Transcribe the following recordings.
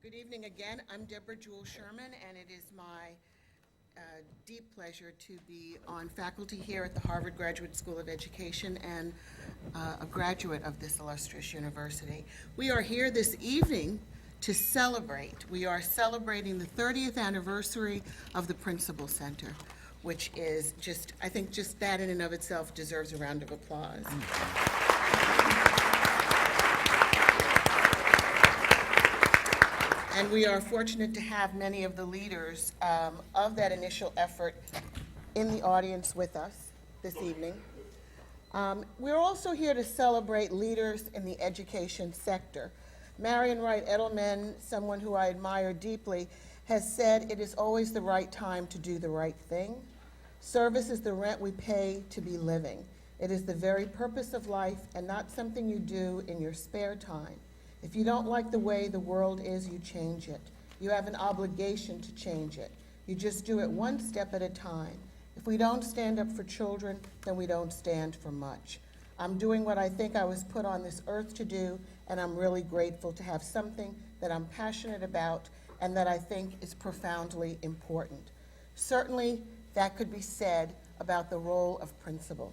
Good evening again. I'm Deborah Jewell-Sherman, and it is my deep pleasure to be on faculty here at the Harvard Graduate School of Education and a graduate of this illustrious university. We are here this evening to celebrate. We are celebrating the 30th anniversary of the Principal Center, which is just, I think just that in and of itself deserves a round of applause. And we are fortunate to have many of the leaders of that initial effort in the audience with us this evening. We're also here to celebrate leaders in the education sector. Marian Wright Edelman, someone who I admire deeply, has said it is always the right time to do the right thing. Service is the rent we pay to be living. It is the very purpose of life and not something you do in your spare time. If you don't like the way the world is, you change it. You have an obligation to change it. You just do it one step at a time. If we don't stand up for children, then we don't stand for much. I'm doing what I think I was put on this earth to do, and I'm really grateful to have something that I'm passionate about and that I think is profoundly important. Certainly, that could be said about the role of principal.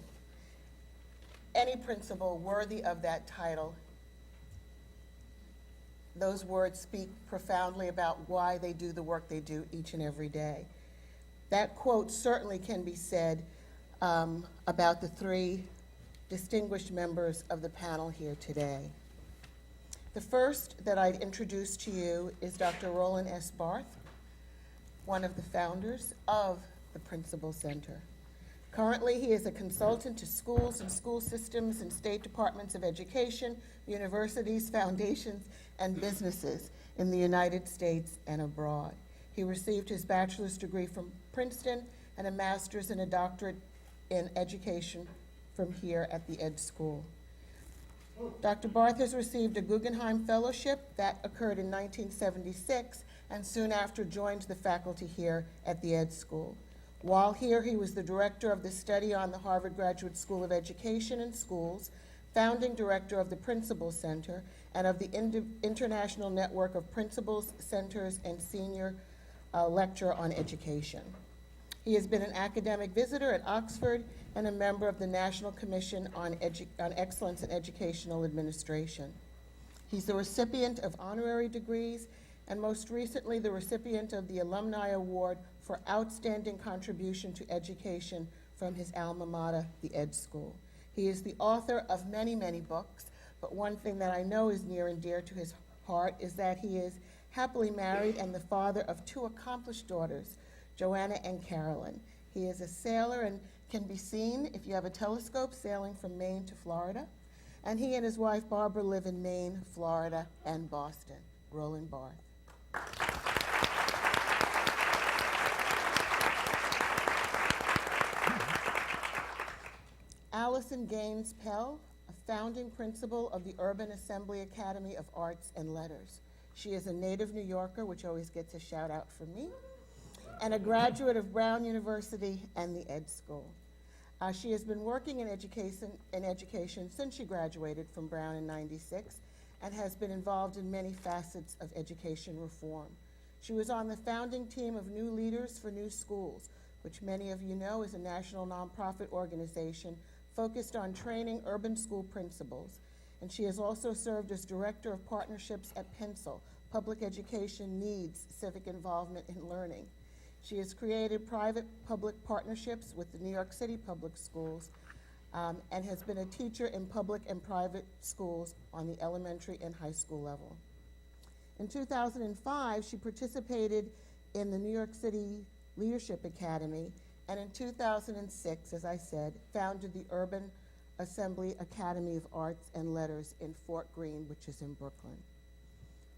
Any principal worthy of that title, those words speak profoundly about why they do the work they do each and every day. That quote certainly can be said about the three distinguished members of the panel here today. The first that I'd introduce to you is Dr. Roland S. Barth, one of the founders of the Principal Center. Currently, he is a consultant to schools and school systems and state departments of education, universities, foundations, and businesses in the United States and abroad. He received his bachelor's degree from Princeton and a master's and a doctorate in education from here at the Ed School. Dr. Barth has received a Guggenheim Fellowship that occurred in 1976 and soon after joined the faculty here at the Ed School. While here, he was the director of the study on the Harvard Graduate School of Education and Schools, founding director of the Principal Center, and of the International Network of Principals, Centers, and Senior Lecturer on Education. He has been an academic visitor at Oxford and a member of the National Commission on Excellence in Educational Administration. He's the recipient of honorary degrees and most recently the recipient of the Alumni Award for Outstanding Contribution to Education from his alma mater, the Ed School. He is the author of many, many books, but one thing that I know is near and dear to his heart is that he is happily married and the father of two accomplished daughters, Joanna and Carolyn. He is a sailor and can be seen, if you have a telescope, sailing from Maine to Florida. And he and his wife, Barbara, live in Maine, Florida, and Boston. Roland Barth. Allison Gaines Pell, a founding principal of the Urban Assembly Academy of Arts and Letters. She is a native New Yorker, which always gets a shout out from me, and a graduate of Brown University and the Ed School. She has been working in education since she graduated from Brown in '96 and has been involved in many facets of education reform. She was on the founding team of New Leaders for New Schools, which many of you know is a national nonprofit organization focused on training urban school principals. And she has also served as Director of Partnerships at Pencil. Public education needs civic involvement in learning. She has created private-public partnerships with the New York City Public Schools and has been a teacher in public and private schools on the elementary and high school level. In 2005, she participated in the New York City Leadership Academy, and in 2006, as I said, founded the Urban Assembly Academy of Arts and Letters in Fort Greene, which is in Brooklyn.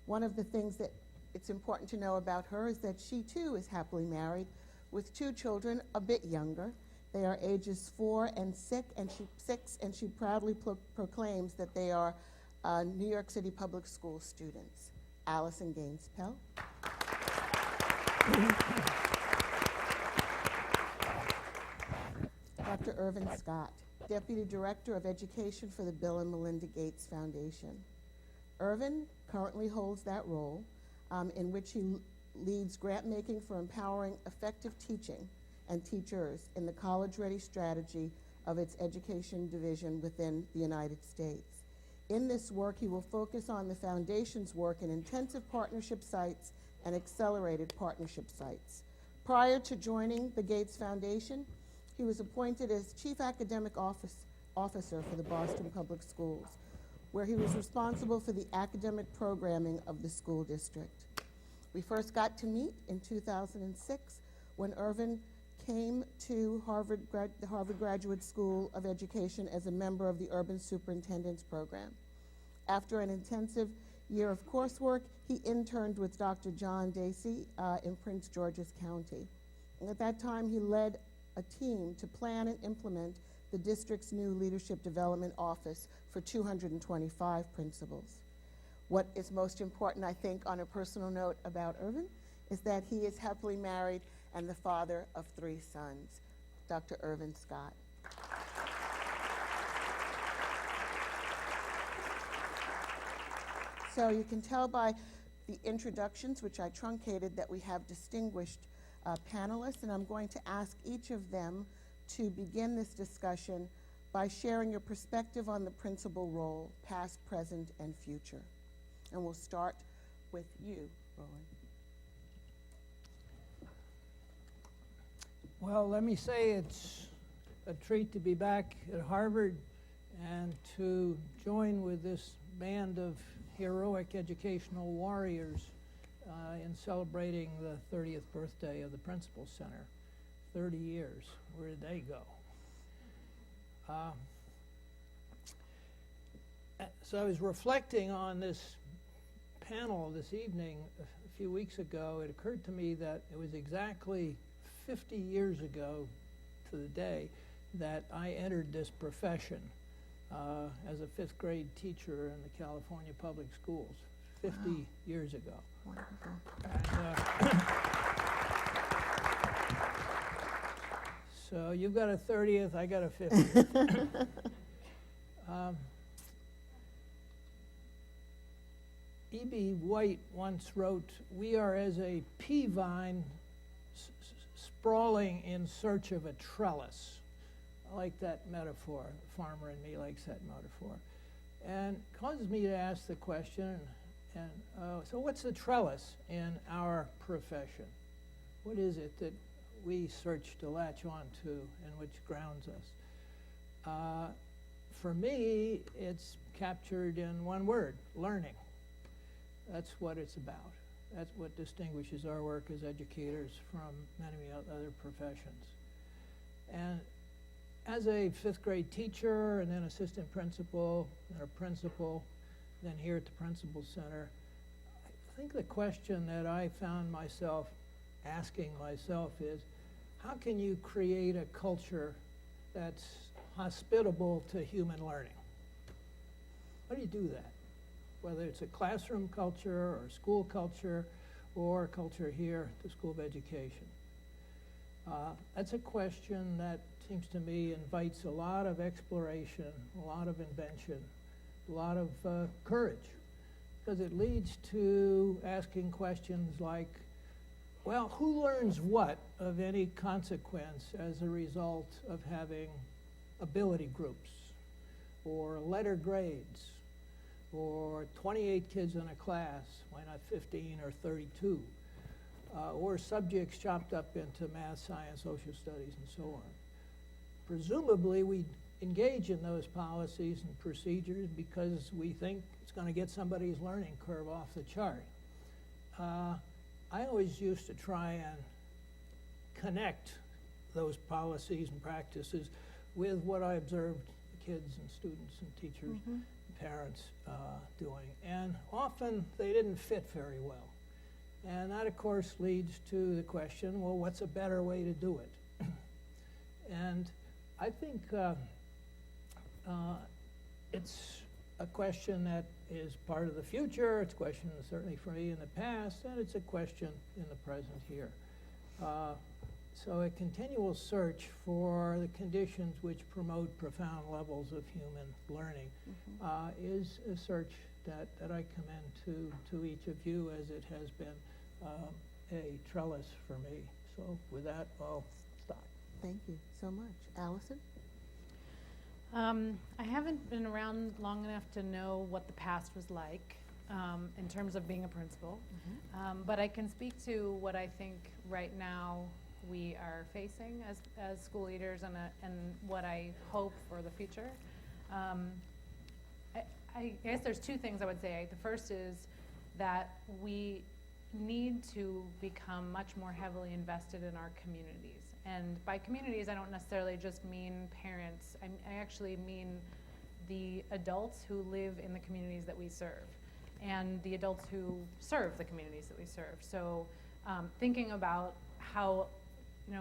One of the things that it's important to know about her is that she too is happily married with two children a bit younger. They are ages 4 and 6, and she proudly proclaims that they are New York City Public School students. Allison Gaines Pell. Dr. Irvin Scott, Deputy Director of Education for the Bill and Melinda Gates Foundation. Irvin currently holds that role. in which he leads grant making for empowering effective teaching and teachers in the college-ready strategy of its education division within the United States. In this work, he will focus on the Foundation's work in intensive partnership sites and accelerated partnership sites. Prior to joining the Gates Foundation, he was appointed as Chief Academic Officer for the Boston Public Schools, where he was responsible for the academic programming of the school district. We first got to meet in 2006 when Irvin came to the Harvard Graduate School of Education as a member of the Urban Superintendent's Program. After an intensive year of coursework, he interned with Dr. John Deasy in Prince George's County. And at that time, he led a team to plan and implement the district's new Leadership Development Office for 225 principals. What is most important, I think, on a personal note about Irvin, is that he is happily married and the father of 3 sons, Dr. Irvin Scott. So you can tell by the introductions, which I truncated, that we have distinguished panelists, and I'm going to ask each of them to begin this discussion by sharing your perspective on the principal role, past, present, and future. And we'll start with you, Roland. Well, let me say it's a treat to be back at Harvard and to join with this band of heroic educational warriors in celebrating the 30th birthday of the Principal Center. 30 years. Where did they go? So I was reflecting on this panel this evening a few weeks ago. It occurred to me that it was exactly 50 years ago to the day that I entered this profession as a 5th grade teacher in the California public schools. 50 years ago. Wonderful. And, so you've got a 30th, I got a 50th. E.B. White once wrote, "We are as a pea vine sprawling in search of a trellis." I like that metaphor. The farmer in me likes that metaphor. And causes me to ask the question, so what's the trellis in our profession? What is it that we search to latch on to and which grounds us? For me, it's captured in one word: learning. That's what it's about. That's what distinguishes our work as educators from many other professions. And as a 5th grade teacher, and then assistant principal, and a principal, then here at the Principal Center, I think the question that I found myself asking myself is, how can you create a culture that's hospitable to human learning? How do you do that? Whether it's a classroom culture or school culture or culture here at the School of Education. That's a question that seems to me invites a lot of exploration, a lot of invention, a lot of courage, because it leads to asking questions like, well, who learns what of any consequence as a result of having ability groups or letter grades or 28 kids in a class, why not 15 or 32, or subjects chopped up into math, science, social studies, and so on. Presumably, we engage in those policies and procedures because we think it's going to get somebody's learning curve off the chart. I always used to try and connect those policies and practices with what I observed kids and students and teachers and parents doing. And often they didn't fit very well. And that, of course, leads to the question, well, what's a better way to do it? And I think it's a question that is part of the future. It's a question certainly for me in the past, and it's a question in the present here. So a continual search for the conditions which promote profound levels of human learning is a search that I commend to each of you, as it has been a trellis for me. So with that, I'll stop. Thank you so much. Allison? I haven't been around long enough to know what the past was like in terms of being a principal, but I can speak to what I think right now we are facing as school leaders and what I hope for the future. I guess there's two things I would say. The first is that we need to become much more heavily invested in our communities. And by communities, I don't necessarily just mean parents. I actually mean the adults who live in the communities that we serve and the adults who serve the communities that we serve. So thinking about how,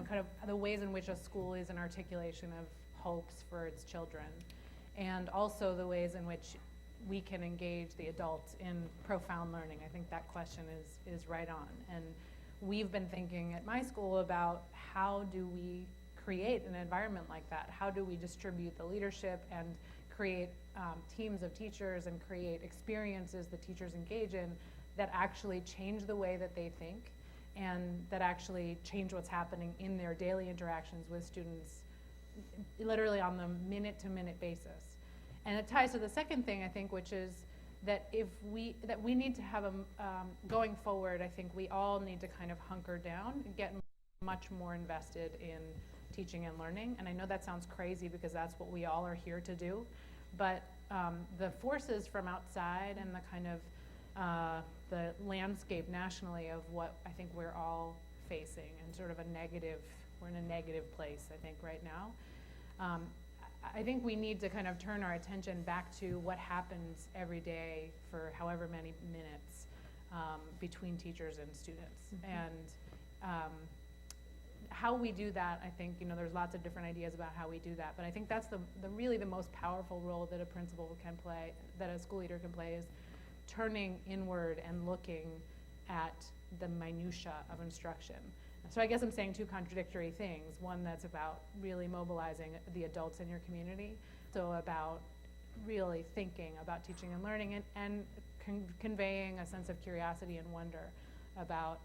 kind of the ways in which a school is an articulation of hopes for its children, and also the ways in which we can engage the adults in profound learning. I think that question is right on. And we've been thinking at my school about how do we create an environment like that? How do we distribute the leadership and create teams of teachers and create experiences that teachers engage in that actually change the way that they think and that actually change what's happening in their daily interactions with students, literally on the minute-to-minute basis. And it ties to the second thing, I think, which is that we need to have going forward, I think we all need to kind of hunker down and get much more invested in teaching and learning. And I know that sounds crazy because that's what we all are here to do, but the forces from outside and the kind of the landscape nationally of what I think we're all facing and sort of we're in a negative place, I think, right now. I think we need to kind of turn our attention back to what happens every day for however many minutes between teachers and students. And how we do that, I think, there's lots of different ideas about how we do that, but I think that's really the most powerful role that a principal can play, that a school leader can play, is turning inward and looking at the minutia of instruction. So I guess I'm saying two contradictory things. One that's about really mobilizing the adults in your community, so about really thinking about teaching and learning and conveying a sense of curiosity and wonder about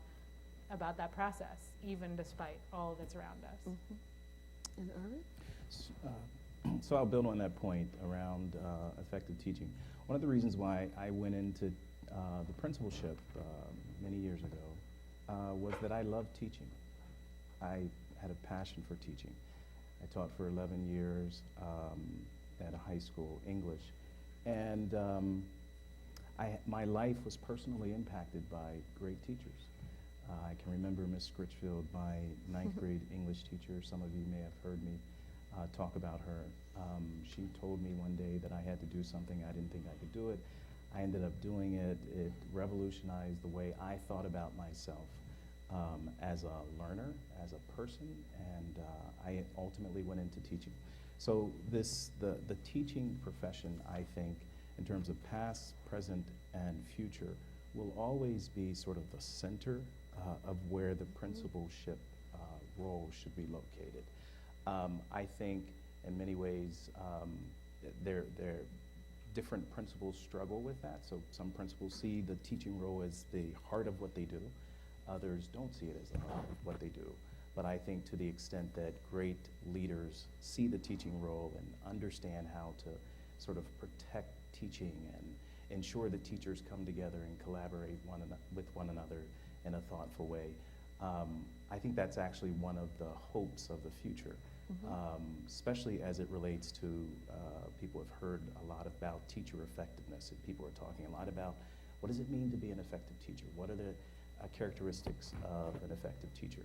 that process, even despite all that's around us. And Irvin? So I'll build on that point around effective teaching. One of the reasons why I went into the principalship many years ago was that I loved teaching. I had a passion for teaching. I taught for 11 years at a high school, English, and my life was personally impacted by great teachers. I can remember Miss Scritchfield, my ninth grade English teacher. Some of you may have heard me talk about her. She told me one day that I had to do something. I didn't think I could do it. I ended up doing it. It revolutionized the way I thought about myself as a learner, as a person, and I ultimately went into teaching. So the teaching profession, I think, in terms of past, present, and future, will always be sort of the center of where the principalship role should be located. I think in many ways different principals struggle with that. So some principals see the teaching role as the heart of what they do. Others don't see it as the heart of what they do. But I think to the extent that great leaders see the teaching role and understand how to sort of protect teaching and ensure that teachers come together and collaborate with one another in a thoughtful way, I think that's actually one of the hopes of the future. Especially as it relates to, people have heard a lot about teacher effectiveness, and people are talking a lot about what does it mean to be an effective teacher? What are the characteristics of an effective teacher?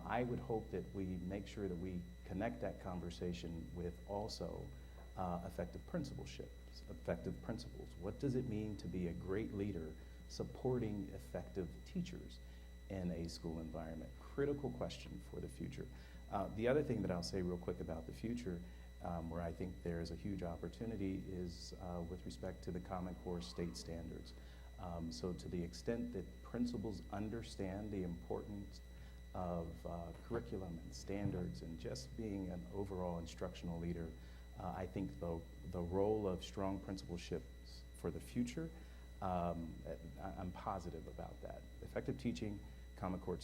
I would hope that we make sure that we connect that conversation with also effective principalship, effective principals. What does it mean to be a great leader supporting effective teachers in a school environment? Critical question for the future. The other thing that I'll say real quick about the future, where I think there is a huge opportunity, is with respect to the Common Core state standards. So to the extent that principals understand the importance of curriculum and standards and just being an overall instructional leader, I think the role of strong principalships for the future, I'm positive about that. Effective teaching, Common Core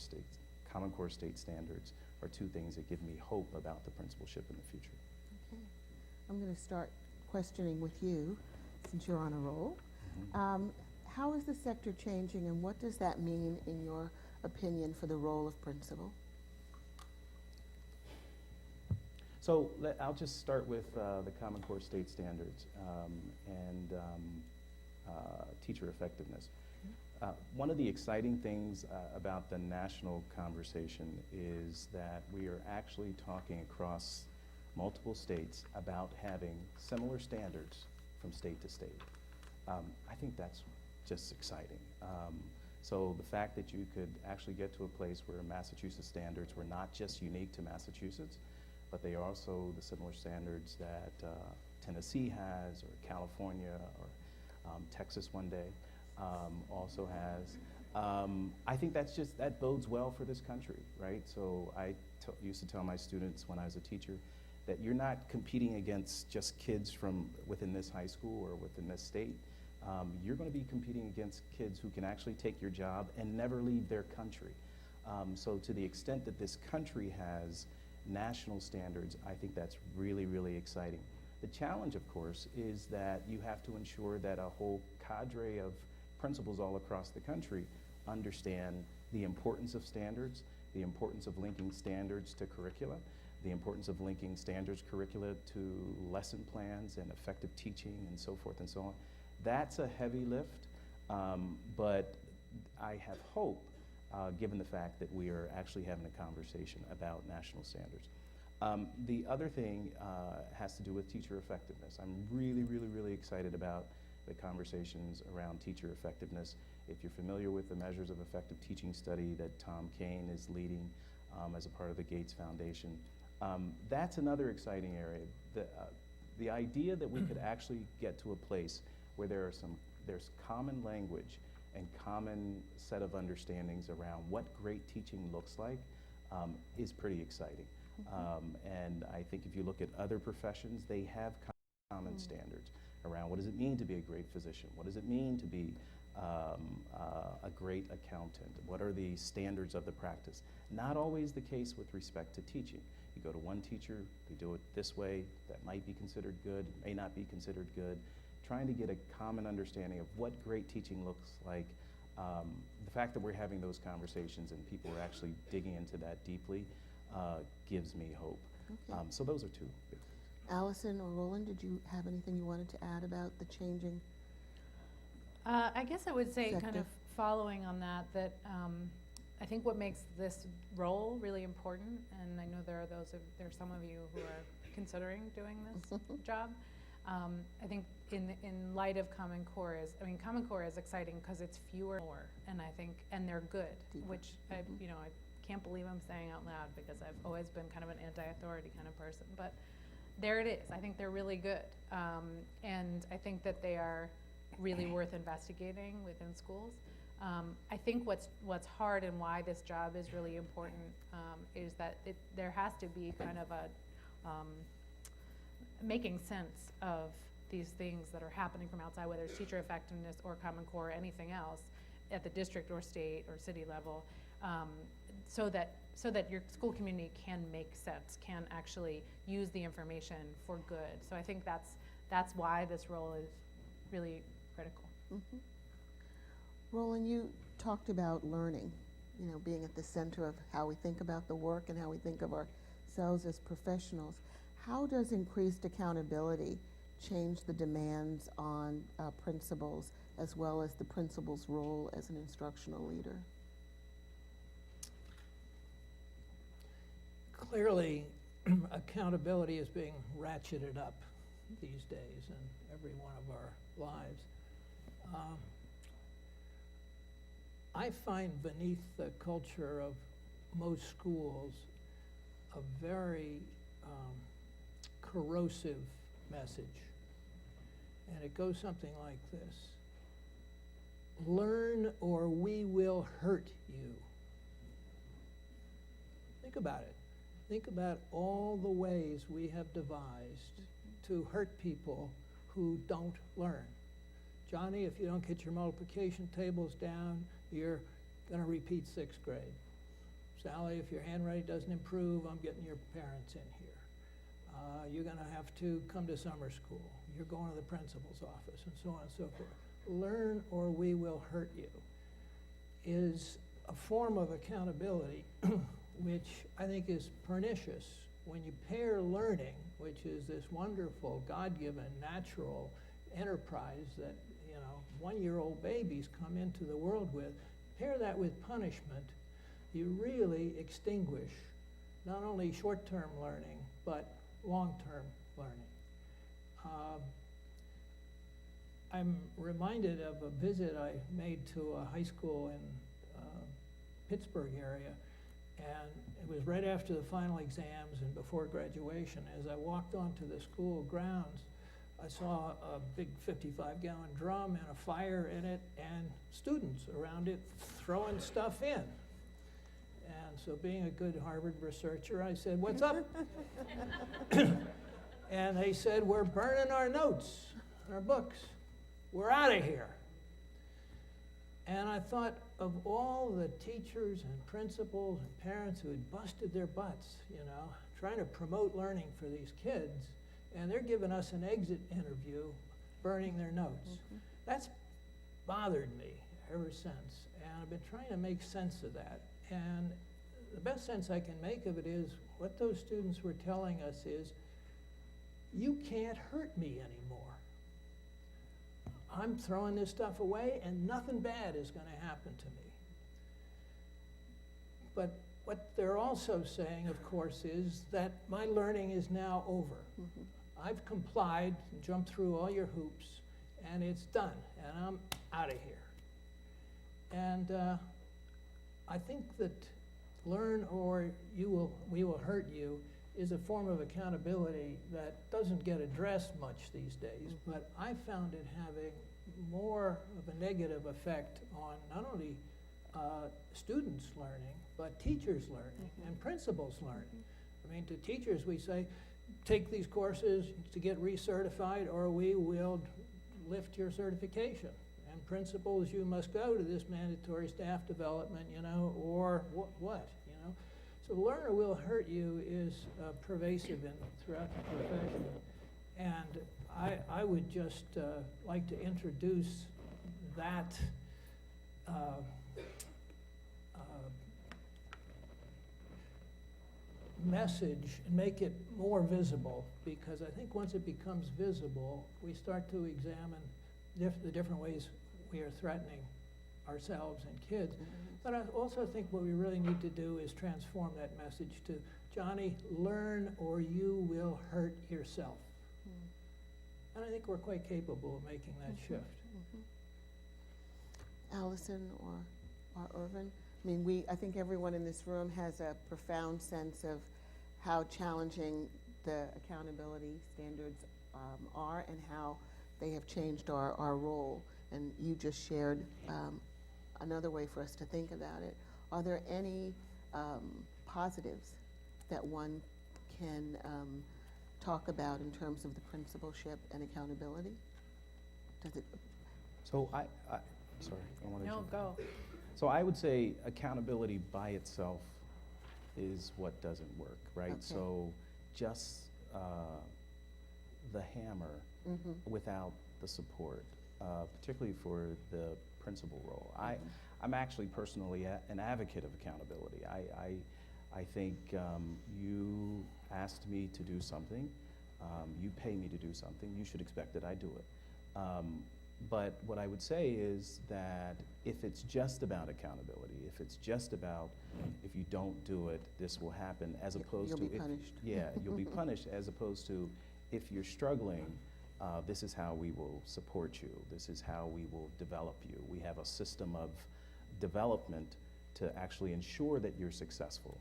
state standards are two things that give me hope about the principalship in the future. Okay. I'm going to start questioning with you, since you're on a roll. How is the sector changing, and what does that mean, in your opinion, for the role of principal? So I'll just start with the Common Core state standards and teacher effectiveness. One of the exciting things about the national conversation is that we are actually talking across multiple states about having similar standards from state to state. I think that's just exciting. So the fact that you could actually get to a place where Massachusetts standards were not just unique to Massachusetts, but they are also the similar standards that Tennessee has, or California, or Texas one day also has. I think that bodes well for this country, right? So I used to tell my students when I was a teacher that you're not competing against just kids from within this high school or within this state. You're going to be competing against kids who can actually take your job and never leave their country. So to the extent that this country has national standards, I think that's really, really exciting. The challenge, of course, is that you have to ensure that a whole cadre of principals all across the country understand the importance of standards, the importance of linking standards to curricula, the importance of linking standards curricula to lesson plans and effective teaching and so forth and so on. That's a heavy lift, but I have hope, given the fact that we are actually having a conversation about national standards. The other thing has to do with teacher effectiveness. I'm really, really, really excited about the conversations around teacher effectiveness. If you're familiar with the Measures of Effective Teaching study that Tom Kane is leading as a part of the Gates Foundation, that's another exciting area. The idea that we could actually get to a place where there's common language and common set of understandings around what great teaching looks like is pretty exciting. And I think if you look at other professions, they have common standards around what does it mean to be a great physician? What does it mean to be a great accountant? What are the standards of the practice? Not always the case with respect to teaching. You go to one teacher, they do it this way, that might be considered good, may not be considered good. Trying to get a common understanding of what great teaching looks like. The fact that we're having those conversations and people are actually digging into that deeply gives me hope. Okay. So those are two big things. Allison or Roland, did you have anything you wanted to add about the changing? I guess I would say, kind Sector. of following on that, I think what makes this role really important, and I know there are some of you who are considering doing this job. I think in light of Common Core Common Core is exciting because it's fewer more, and they're good, Deeper. which I can't believe I'm saying out loud because I've always been kind of an anti-authority kind of person, but there it is. I think they're really good, and I think that they are really worth investigating within schools. I think what's hard and why this job is really important is that there has to be kind of a making sense of these things that are happening from outside, whether it's teacher effectiveness or Common Core or anything else at the district or state or city level, so that your school community can make sense, can actually use the information for good. So I think that's why this role is really critical. Mm-hmm. Roland, you talked about learning, being at the center of how we think about the work and how we think of ourselves as professionals. How does increased accountability change the demands on principals, as well as the principal's role as an instructional leader? Clearly, accountability is being ratcheted up these days in every one of our lives. I find beneath the culture of most schools a very corrosive message. And it goes something like this: learn or we will hurt you. Think about it. Think about all the ways we have devised to hurt people who don't learn. Johnny, if you don't get your multiplication tables down, you're going to repeat 6th grade. Sally, if your handwriting doesn't improve, I'm getting your parents in here. You're going to have to come to summer school. You're going to the principal's office, and so on and so forth. Learn or we will hurt you is a form of accountability which I think is pernicious. When you pair learning, which is this wonderful, God-given, natural enterprise that, you know, 1-year-old babies come into the world with, pair that with punishment, you really extinguish not only short-term learning, but long-term learning. I'm reminded of a visit I made to a high school in Pittsburgh area, and it was right after the final exams and before graduation. As I walked onto the school grounds, I saw a big 55-gallon drum and a fire in it and students around it throwing stuff in. And so being a good Harvard researcher, I said, "What's up?" And they said, "We're burning our notes, our books. We're out of here." And I thought of all the teachers and principals and parents who had busted their butts, you know, trying to promote learning for these kids, and they're giving us an exit interview, burning their notes. Mm-hmm. That's bothered me ever since, and I've been trying to make sense of that. And the best sense I can make of it is what those students were telling us is, you can't hurt me anymore. I'm throwing this stuff away and nothing bad is going to happen to me. But what they're also saying, of course, is that my learning is now over. Mm-hmm. I've complied and jumped through all your hoops, and it's done, and I'm out of here. And I think that learn or we will hurt you is a form of accountability that doesn't get addressed much these days, but I found it having more of a negative effect on not only students learning, but teachers learning and principals learning. I mean, to teachers we say, take these courses to get recertified or we will lift your certification. And principals, you must go to this mandatory staff development, you know, or what, you know. So learn or will hurt you is pervasive throughout the profession. And I would just like to introduce that message and make it more visible, because I think once it becomes visible, we start to examine the different ways we are threatening ourselves and kids. But I also think what we really need to do is transform that message to, Johnny, learn or you will hurt yourself. And I think we're quite capable of making that shift. Allison or Irvin? I mean, I think everyone in this room has a profound sense of how challenging the accountability standards are and how they have changed our role. And you just shared another way for us to think about it. Are there any positives that one can talk about in terms of the principalship and accountability? Does it? So sorry, I wanted to. No, go. So I would say accountability by itself is what doesn't work, right? Okay. So just the hammer without the support, particularly for the principal role. I'm actually personally an advocate of accountability. I think you asked me to do something, you pay me to do something, you should expect that I do it. But what I would say is that if it's just about accountability, if it's just about if you don't do it, this will happen, as opposed to you'll be punished. Yeah, you'll be punished, as opposed to if you're struggling, this is how we will support you. This is how we will develop you. We have a system of development to actually ensure that you're successful.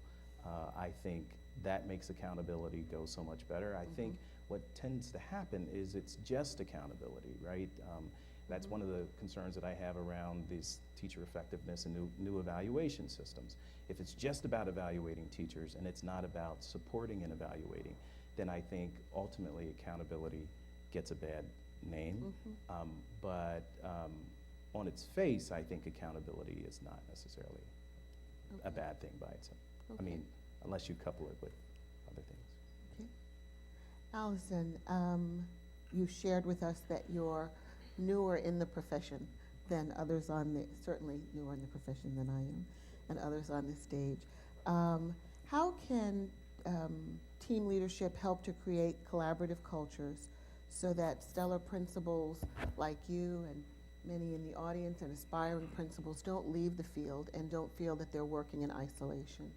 I think that makes accountability go so much better. I think what tends to happen is it's just accountability, right? That's one of the concerns that I have around these teacher effectiveness and new evaluation systems. If it's just about evaluating teachers and it's not about supporting and evaluating, then I think ultimately accountability gets a bad name. But on its face, I think accountability is not necessarily a Okay. bad thing by itself. I Okay. mean, unless you couple it with other things. Okay. Allison, you shared with us that you're newer in the profession than others certainly newer in the profession than I am, and others on the stage. How can team leadership help to create collaborative cultures so that stellar principals like you and many in the audience and aspiring principals don't leave the field and don't feel that they're working in isolation?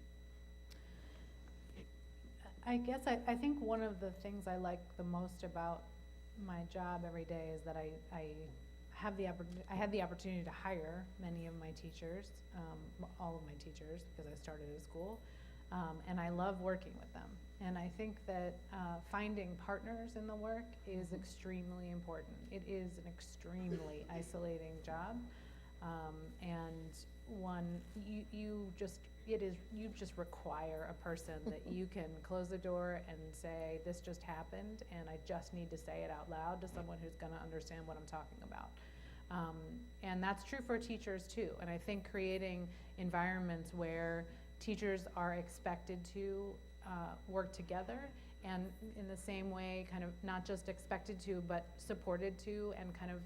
I guess I think one of the things I like the most about my job every day is that I had the opportunity to hire many of my teachers, all of my teachers, because I started at school, and I love working with them. And I think that finding partners in the work is extremely important. It is an extremely isolating job, and one you just require a person that you can close the door and say, this just happened, and I just need to say it out loud to someone who's going to understand what I'm talking about. And that's true for teachers too. And I think creating environments where teachers are expected to work together, and in the same way, kind of not just expected to, but supported to, and kind of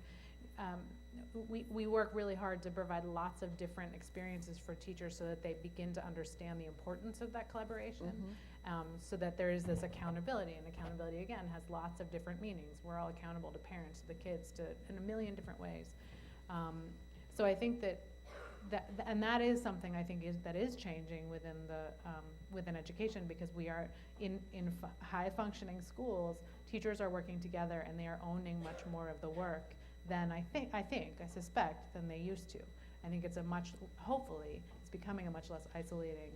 we work really hard to provide lots of different experiences for teachers so that they begin to understand the importance of that collaboration, so that there is this accountability. And accountability, again, has lots of different meanings. We're all accountable to parents, to the kids, in a million different ways. So I think and that is something I think that is changing within education, because we are in high functioning schools, teachers are working together and they are owning much more of the work than I suspect than they used to. I think hopefully it's becoming a much less isolating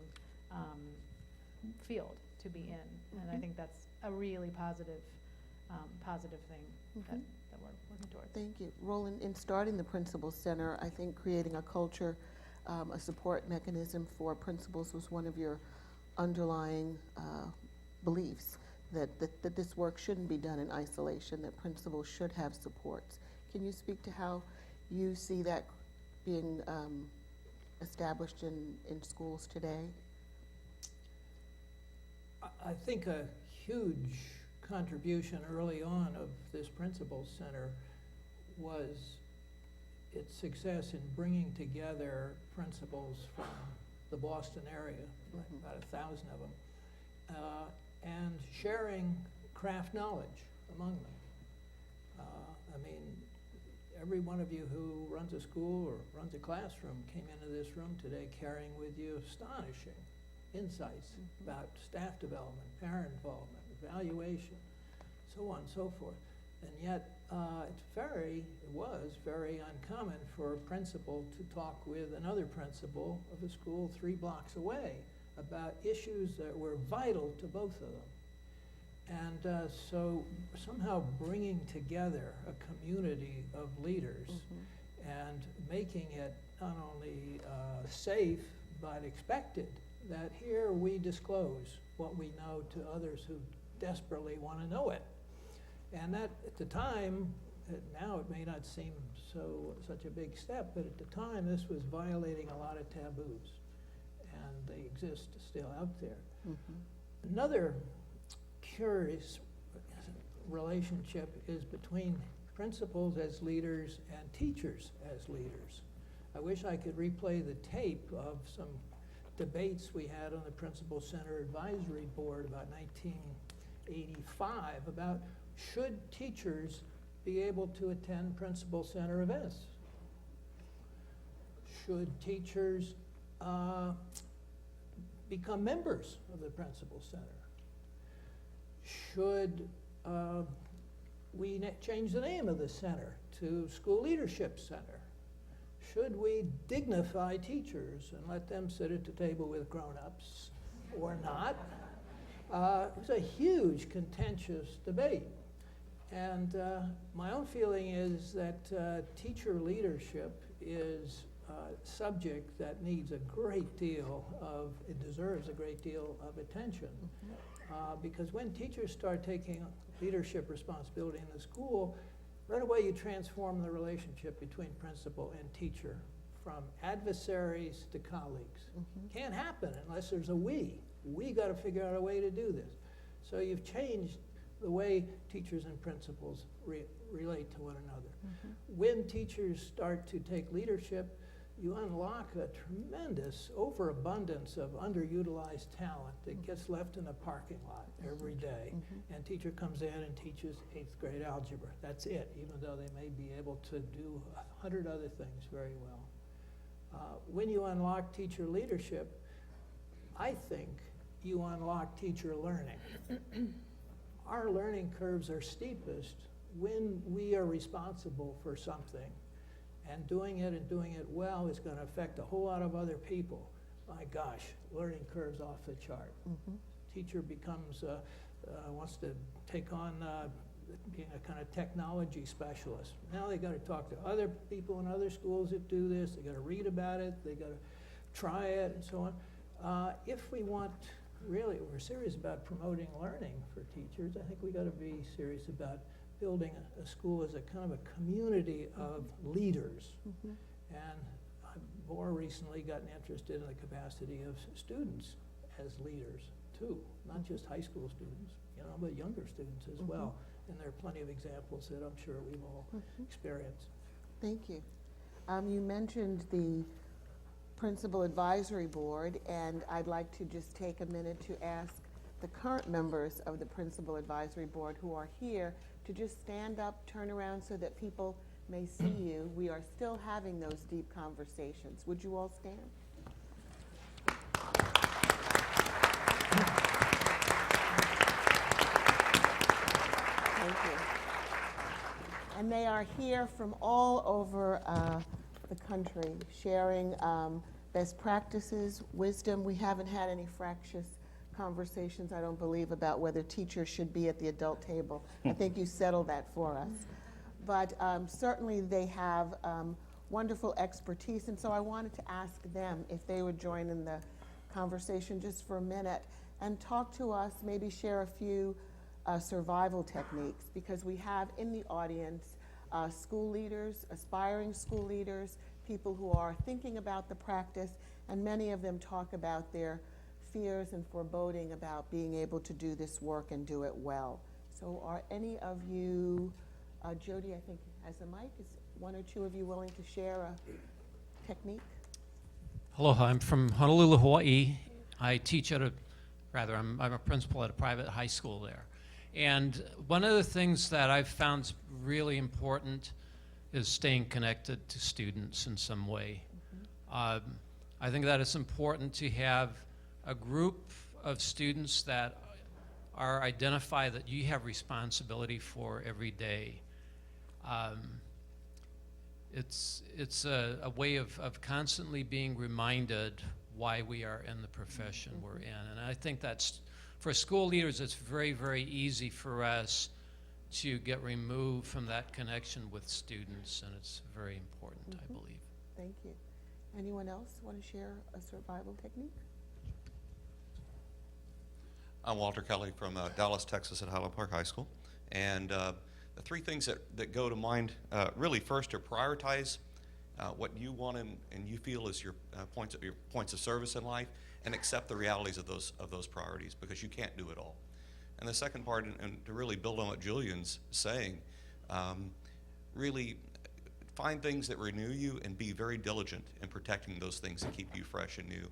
field to be in, and I think that's a really positive thing that we're working towards. Thank you. Roland, in starting the Principal Center, I think creating a culture, a support mechanism for principals was one of your underlying beliefs, that this work shouldn't be done in isolation, that principals should have supports. Can you speak to how you see that being established in schools today? I think a huge contribution early on of this Principal Center was its success in bringing together principals from the Boston area, like about 1,000 of them, and sharing craft knowledge among them. I mean, every one of you who runs a school or runs a classroom came into this room today carrying with you astonishing insights about staff development, parent involvement, evaluation, so on and so forth. And yet, it was very uncommon for a principal to talk with another principal of a school 3 blocks away about issues that were vital to both of them. And so somehow bringing together a community of leaders and making it not only safe, but expected, that here we disclose what we know to others who desperately want to know it. And that, at the time, now it may not seem such a big step, but at the time this was violating a lot of taboos, and they exist still out there. Another curious relationship is between principals as leaders and teachers as leaders. I wish I could replay the tape of some debates we had on the Principal Center Advisory Board about 1985 about should teachers be able to attend Principal Center events? Should teachers become members of the Principal Center? Should we change the name of the center to School Leadership Center? Should we dignify teachers and let them sit at the table with grown-ups or not? It was a huge, contentious debate. And my own feeling is that teacher leadership is a subject that needs a great deal it deserves a great deal of attention. Because when teachers start taking leadership responsibility in the school, right away you transform the relationship between principal and teacher from adversaries to colleagues. Can't happen unless there's a we. We got to figure out a way to do this. So you've changed the way teachers and principals relate to one another. When teachers start to take leadership, you unlock a tremendous overabundance of underutilized talent that gets left in the parking lot every day. And teacher comes in and teaches 8th grade algebra. That's it, even though they may be able to do 100 other things very well. When you unlock teacher leadership, I think you unlock teacher learning. Our learning curves are steepest when we are responsible for something, and doing it well is going to affect a whole lot of other people. My gosh, learning curves off the chart. Teacher becomes, wants to take on being a kind of technology specialist. Now they got to talk to other people in other schools that do this. They got to read about it. They got to try it and so on. If we want, really, we're serious about promoting learning for teachers, I think we got to be serious about building a school as a kind of a community of leaders. And I've more recently gotten interested in the capacity of students as leaders too, not just high school students, but younger students as well. And there are plenty of examples that I'm sure we've all experienced. Thank you. You mentioned the Principal Advisory Board, and I'd like to just take a minute to ask the current members of the Principal Advisory Board who are here to just stand up, turn around so that people may see you. We are still having those deep conversations. Would you all stand? Thank you. And they are here from all over the country, sharing best practices, wisdom. We haven't had any fractious conversations, I don't believe, about whether teachers should be at the adult table. I think you settled that for us. But certainly they have wonderful expertise, and so I wanted to ask them if they would join in the conversation just for a minute and talk to us, maybe share a few survival techniques, because we have in the audience school leaders, aspiring school leaders, people who are thinking about the practice, and many of them talk about their fears and foreboding about being able to do this work and do it well. So are any of you, Jody, I think has a mic, is one or two of you willing to share a technique? Aloha, I'm from Honolulu, Hawaii. I teach at I'm a principal at a private high school there. And one of the things that I've found really important is staying connected to students in some way. I think that it's important to have a group of students that are identified that you have responsibility for every day. It's a way of constantly being reminded why we are in the profession we're in. And I think that's, for school leaders, it's very, very easy for us to get removed from that connection with students, and it's very important, I believe. Thank you. Anyone else want to share a survival technique? I'm Walter Kelly from Dallas, Texas at Highland Park High School. And the three things that go to mind, really first are prioritize what you want and you feel is your points of service in life, and accept the realities of those priorities, because you can't do it all. And the second part, and to really build on what Julian's saying, really find things that renew you and be very diligent in protecting those things that keep you fresh and new.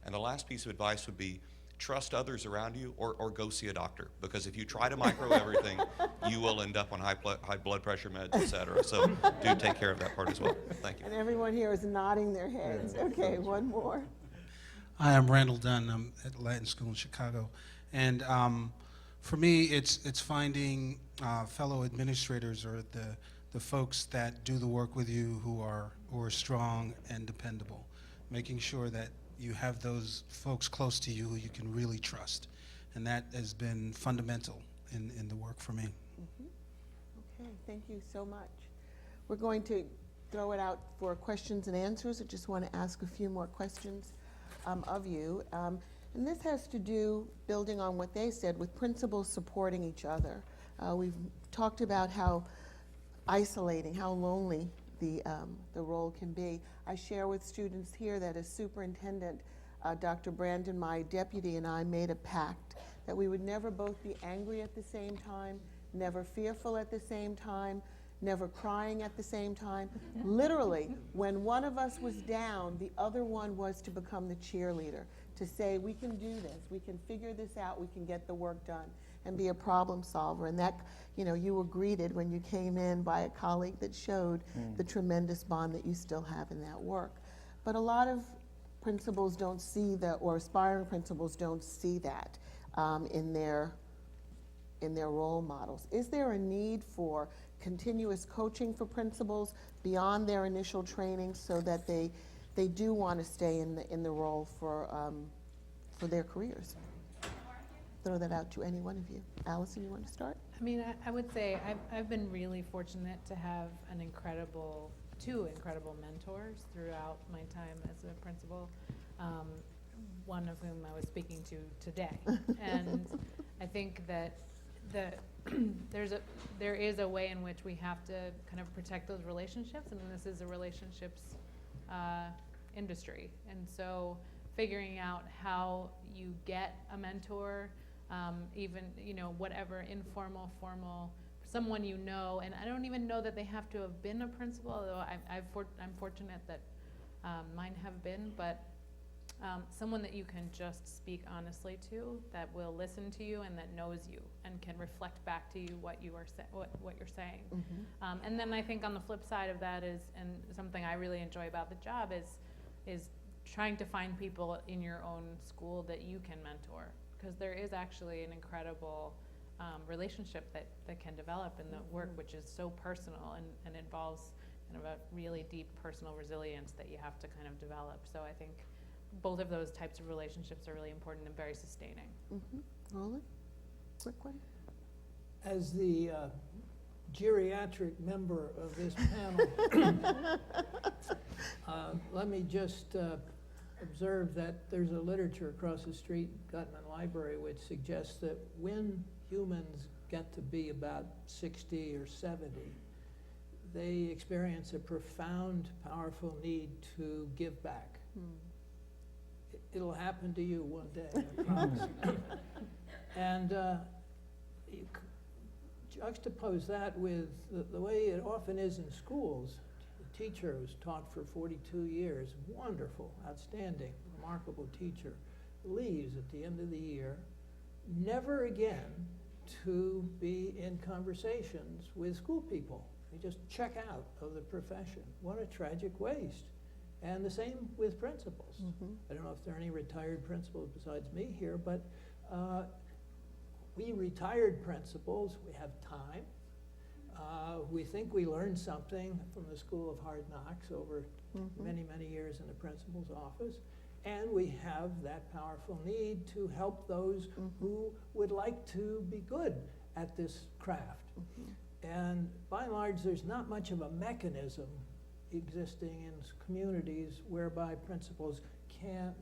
And the last piece of advice would be trust others around you, or go see a doctor, because if you try to micro everything, you will end up on high blood pressure meds, et cetera. So do take care of that part as well. Thank you. And everyone here is nodding their heads. Okay, one more. Hi, I'm Randall Dunn. I'm at Latin School in Chicago. And for me, it's finding fellow administrators, or the folks that do the work with you who are strong and dependable, making sure that you have those folks close to you who you can really trust. And that has been fundamental in the work for me. Okay, thank you so much. We're going to throw it out for questions and answers. I just want to ask a few more questions of you. And this has to do, building on what they said, with principals supporting each other. We've talked about how isolating, how lonely the role can be. I share with students here that as superintendent, Dr. Brandon, my deputy, and I made a pact that we would never both be angry at the same time, never fearful at the same time, never crying at the same time. Literally, when one of us was down, the other one was to become the cheerleader, to say, we can do this, we can figure this out, we can get the work done, and be a problem solver. And that, you know, you were greeted when you came in by a colleague that showed the tremendous bond that you still have in that work. But a lot of principals don't see that, or aspiring principals don't see that in their role models. Is there a need for continuous coaching for principals beyond their initial training so that they do want to stay in the role for their careers? Throw that out to any one of you. Allison, you want to start? I mean, I would say I've been really fortunate to have two incredible mentors throughout my time as a principal, one of whom I was speaking to today. And I think that there is a way in which we have to kind of protect those relationships, and this is a relationships industry. And so figuring out how you get a mentor, even, you know, whatever, informal, formal, someone you know, and I don't even know that they have to have been a principal, although I'm fortunate that mine have been, but someone that you can just speak honestly to, that will listen to you and that knows you and can reflect back to you what you're saying. Mm-hmm. And then I think on the flip side of that is, and something I really enjoy about the job is trying to find people in your own school that you can mentor, because there is actually an incredible relationship that can develop in the work, which is so personal and involves kind of a really deep personal resilience that you have to kind of develop. So I think both of those types of relationships are really important and very sustaining. Mm-hmm. Roland, quick one. As the geriatric member of this panel, let me just observe that there's a literature across the street, Gutman Library, which suggests that when humans get to be about 60 or 70, they experience a profound, powerful need to give back. It'll happen to you one day, I promise. And you juxtapose that with the way it often is in schools. The teacher who's taught for 42 years, wonderful, outstanding, remarkable teacher, leaves at the end of the year, never again to be in conversations with school people. They just check out of the profession. What a tragic waste. And the same with principals. Mm-hmm. I don't know if there are any retired principals besides me here, but we retired principals, we have time. We think we learned something from the School of Hard Knocks over many, many years in the principal's office. And we have that powerful need to help those who would like to be good at this craft. And by and large, there's not much of a mechanism existing in communities whereby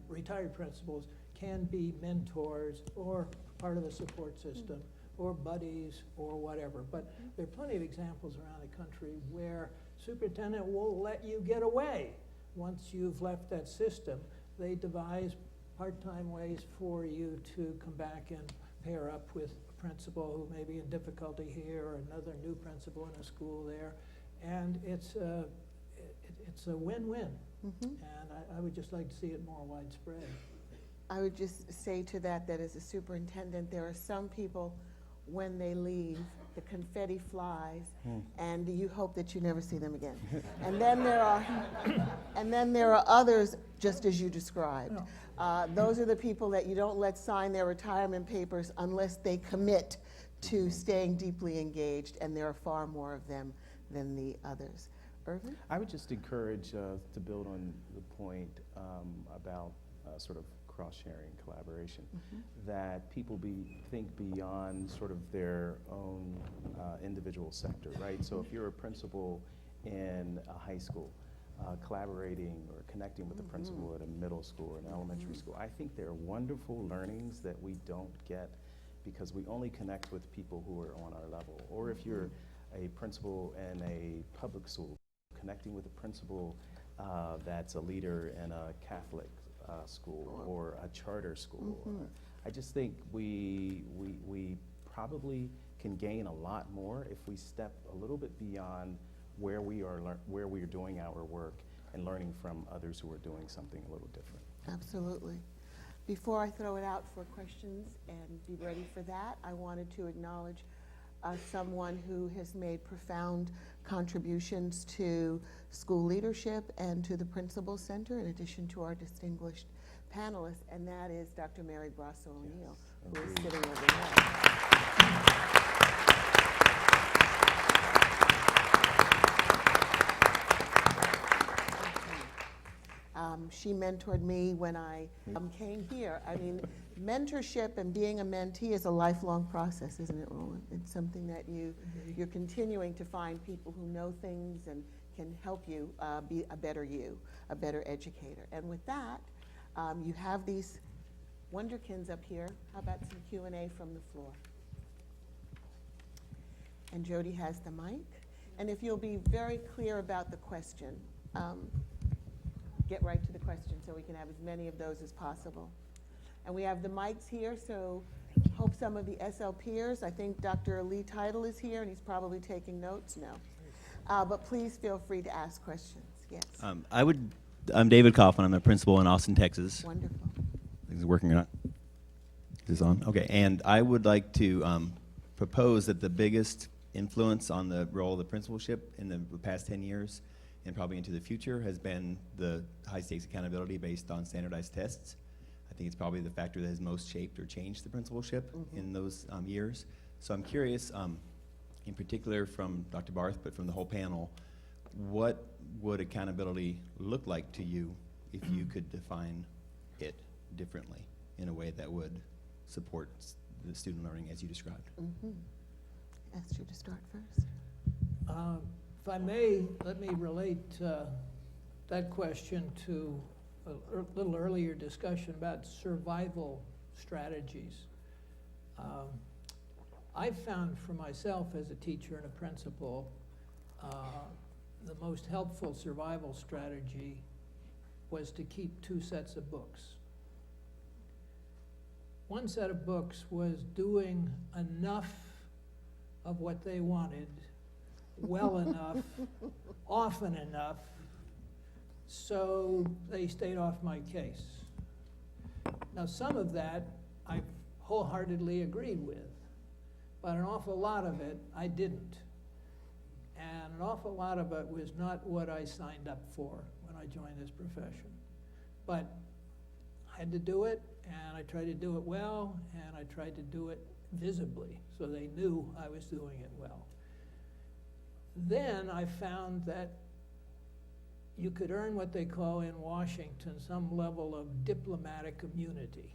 retired principals can be mentors or part of the support system or buddies or whatever. But there are plenty of examples around the country where superintendent won't let you get away once you've left that system. They devise part-time ways for you to come back and pair up with a principal who may be in difficulty here or another new principal in a school there. And it's a win-win, and I would just like to see it more widespread. I would just say to that as a superintendent, there are some people, when they leave, the confetti flies, and you hope that you never see them again. And then there are others, just as you described. Those are the people that you don't let sign their retirement papers unless they commit to staying deeply engaged, and there are far more of them than the others. Irvin? I would just encourage to build on the point about sort of cross-sharing, collaboration, that people think beyond sort of their own individual sector, right? So if you're a principal in a high school, collaborating or connecting with the principal at a middle school or an elementary school, I think there are wonderful learnings that we don't get because we only connect with people who are on our level. Or if you're a principal in a public school, connecting with a principal that's a leader in a Catholic school or a charter school. I just think we probably can gain a lot more if we step a little bit beyond where we are doing our work and learning from others who are doing something a little different. Absolutely. Before I throw it out for questions and be ready for that, I wanted to acknowledge someone who has made profound contributions to school leadership and to the Principal Center, in addition to our distinguished panelists, and that is Dr. Mary Brasso O'Neill, who is sitting over there. She mentored me when I came here. I mean, mentorship and being a mentee is a lifelong process, isn't it, Roland? It's something that you're continuing to find people who know things and can help you be a better educator. And with that, you have these wonderkins up here. How about some Q&A from the floor? And Jody has the mic. And if you'll be very clear about the question, get right to the question so we can have as many of those as possible. And we have the mics here, so hope some of the SLPers, I think Dr. Lee Title is here and he's probably taking notes now. But please feel free to ask questions. Yes. I'm David Kaufman. I'm a principal in Austin, Texas. Wonderful. Is it working or not? Is this on? Okay. And I would like to propose that the biggest influence on the role of the principalship in the past 10 years and probably into the future has been the high-stakes accountability based on standardized tests. I think it's probably the factor that has most shaped or changed the principalship in those years. So I'm curious, in particular from Dr. Barth, but from the whole panel, what would accountability look like to you if you could define it differently in a way that would support the student learning as you described? Asked you to start first. If I may, let me relate that question to a little earlier discussion about survival strategies. I've found for myself as a teacher and a principal, the most helpful survival strategy was to keep 2 sets of books. One set of books was doing enough of what they wanted, well enough, often enough, so they stayed off my case. Now, some of that I wholeheartedly agreed with, but an awful lot of it I didn't. And an awful lot of it was not what I signed up for when I joined this profession. But I had to do it, and I tried to do it well, and I tried to do it visibly, so they knew I was doing it well. Then I found that you could earn what they call in Washington some level of diplomatic immunity.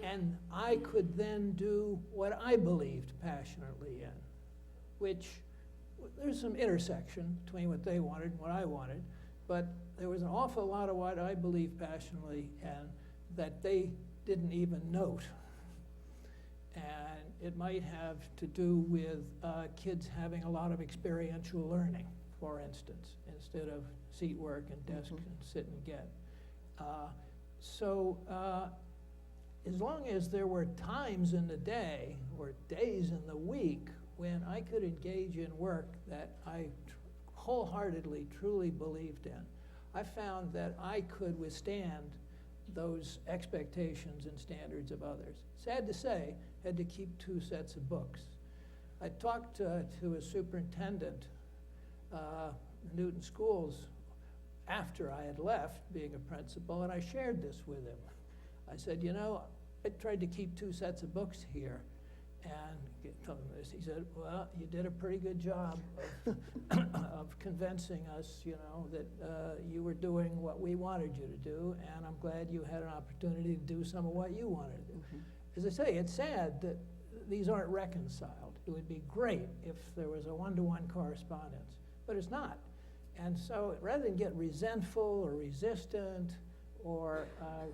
And I could then do what I believed passionately in, which there's some intersection between what they wanted and what I wanted, but there was an awful lot of what I believed passionately in that they didn't even note. And it might have to do with kids having a lot of experiential learning, for instance, instead of seat work and desk and sit and get. So as long as there were times in the day or days in the week when I could engage in work that I wholeheartedly, truly believed in, I found that I could withstand those expectations and standards of others. Sad to say, had to keep 2 sets of books. I talked to a superintendent, Newton Schools, after I had left being a principal, and I shared this with him. I said, you know, I tried to keep 2 sets of books here, and told him this. He said, well, you did a pretty good job of convincing us, you know, that you were doing what we wanted you to do, and I'm glad you had an opportunity to do some of what you wanted to do. As I say, it's sad that these aren't reconciled. It would be great if there was a one-to-one correspondence, but it's not. And so rather than get resentful or resistant or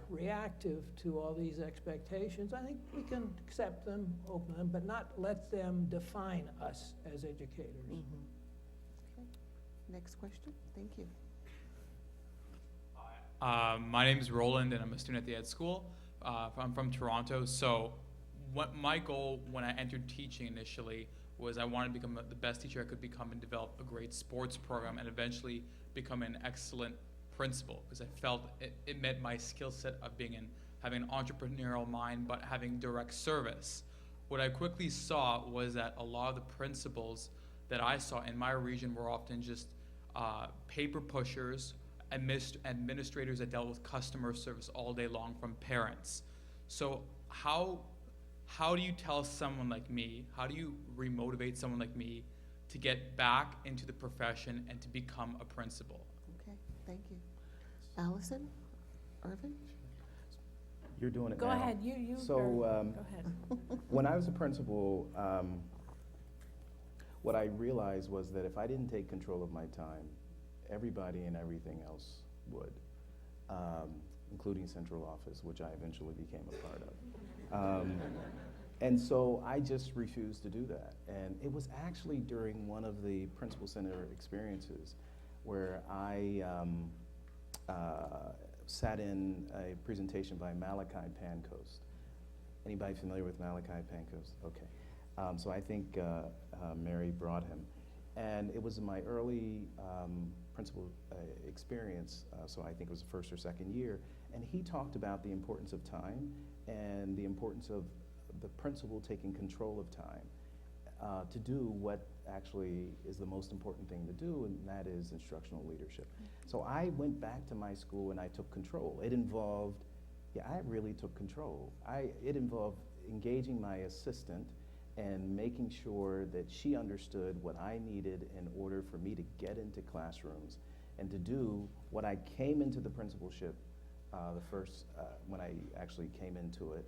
reactive to all these expectations. I think we can accept them, open them, but not let them define us as educators. Okay. Next question. Thank you. My name is Roland, and I'm a student at the Ed School. I'm from Toronto. So what my goal when I entered teaching initially was I wanted to become the best teacher I could become and develop a great sports program and eventually become an excellent principal, because I felt it met my skill set of having an entrepreneurial mind but having direct service. What I quickly saw was that a lot of the principals that I saw in my region were often just paper pushers, administrators that dealt with customer service all day long from parents. So how do you tell someone like me, how do you remotivate someone like me to get back into the profession and to become a principal? Okay, thank you. Allison, Irvin? You're doing it Go now. ahead, you. So, go ahead. When I was a principal, what I realized was that if I didn't take control of my time, everybody and everything else would, including central office, which I eventually became a part of. And so I just refused to do that. And it was actually during one of the Principal Center experiences where I sat in a presentation by Malachi Pancoast. Anybody familiar with Malachi Pancoast? Okay. So I think Mary brought him. And it was in my early principal experience, so I think it was the first or second year, and he talked about the importance of time and the importance of the principal taking control of time to do what actually is the most important thing to do, and that is instructional leadership. So I went back to my school and I took control. It involved, I really took control. It involved engaging my assistant and making sure that she understood what I needed in order for me to get into classrooms and to do what I came into the principalship when I actually came into it,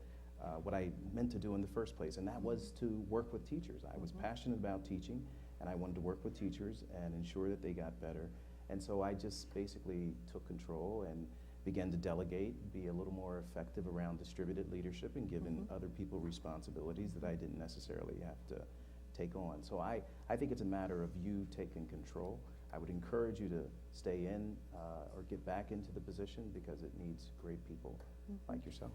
what I meant to do in the first place, and that was to work with teachers. I was passionate about teaching, and I wanted to work with teachers and ensure that they got better. And so I just basically took control and began to delegate, be a little more effective around distributed leadership and giving other people responsibilities that I didn't necessarily have to take on. So I think it's a matter of you taking control. I would encourage you to stay in or get back into the position because it needs great people like yourself.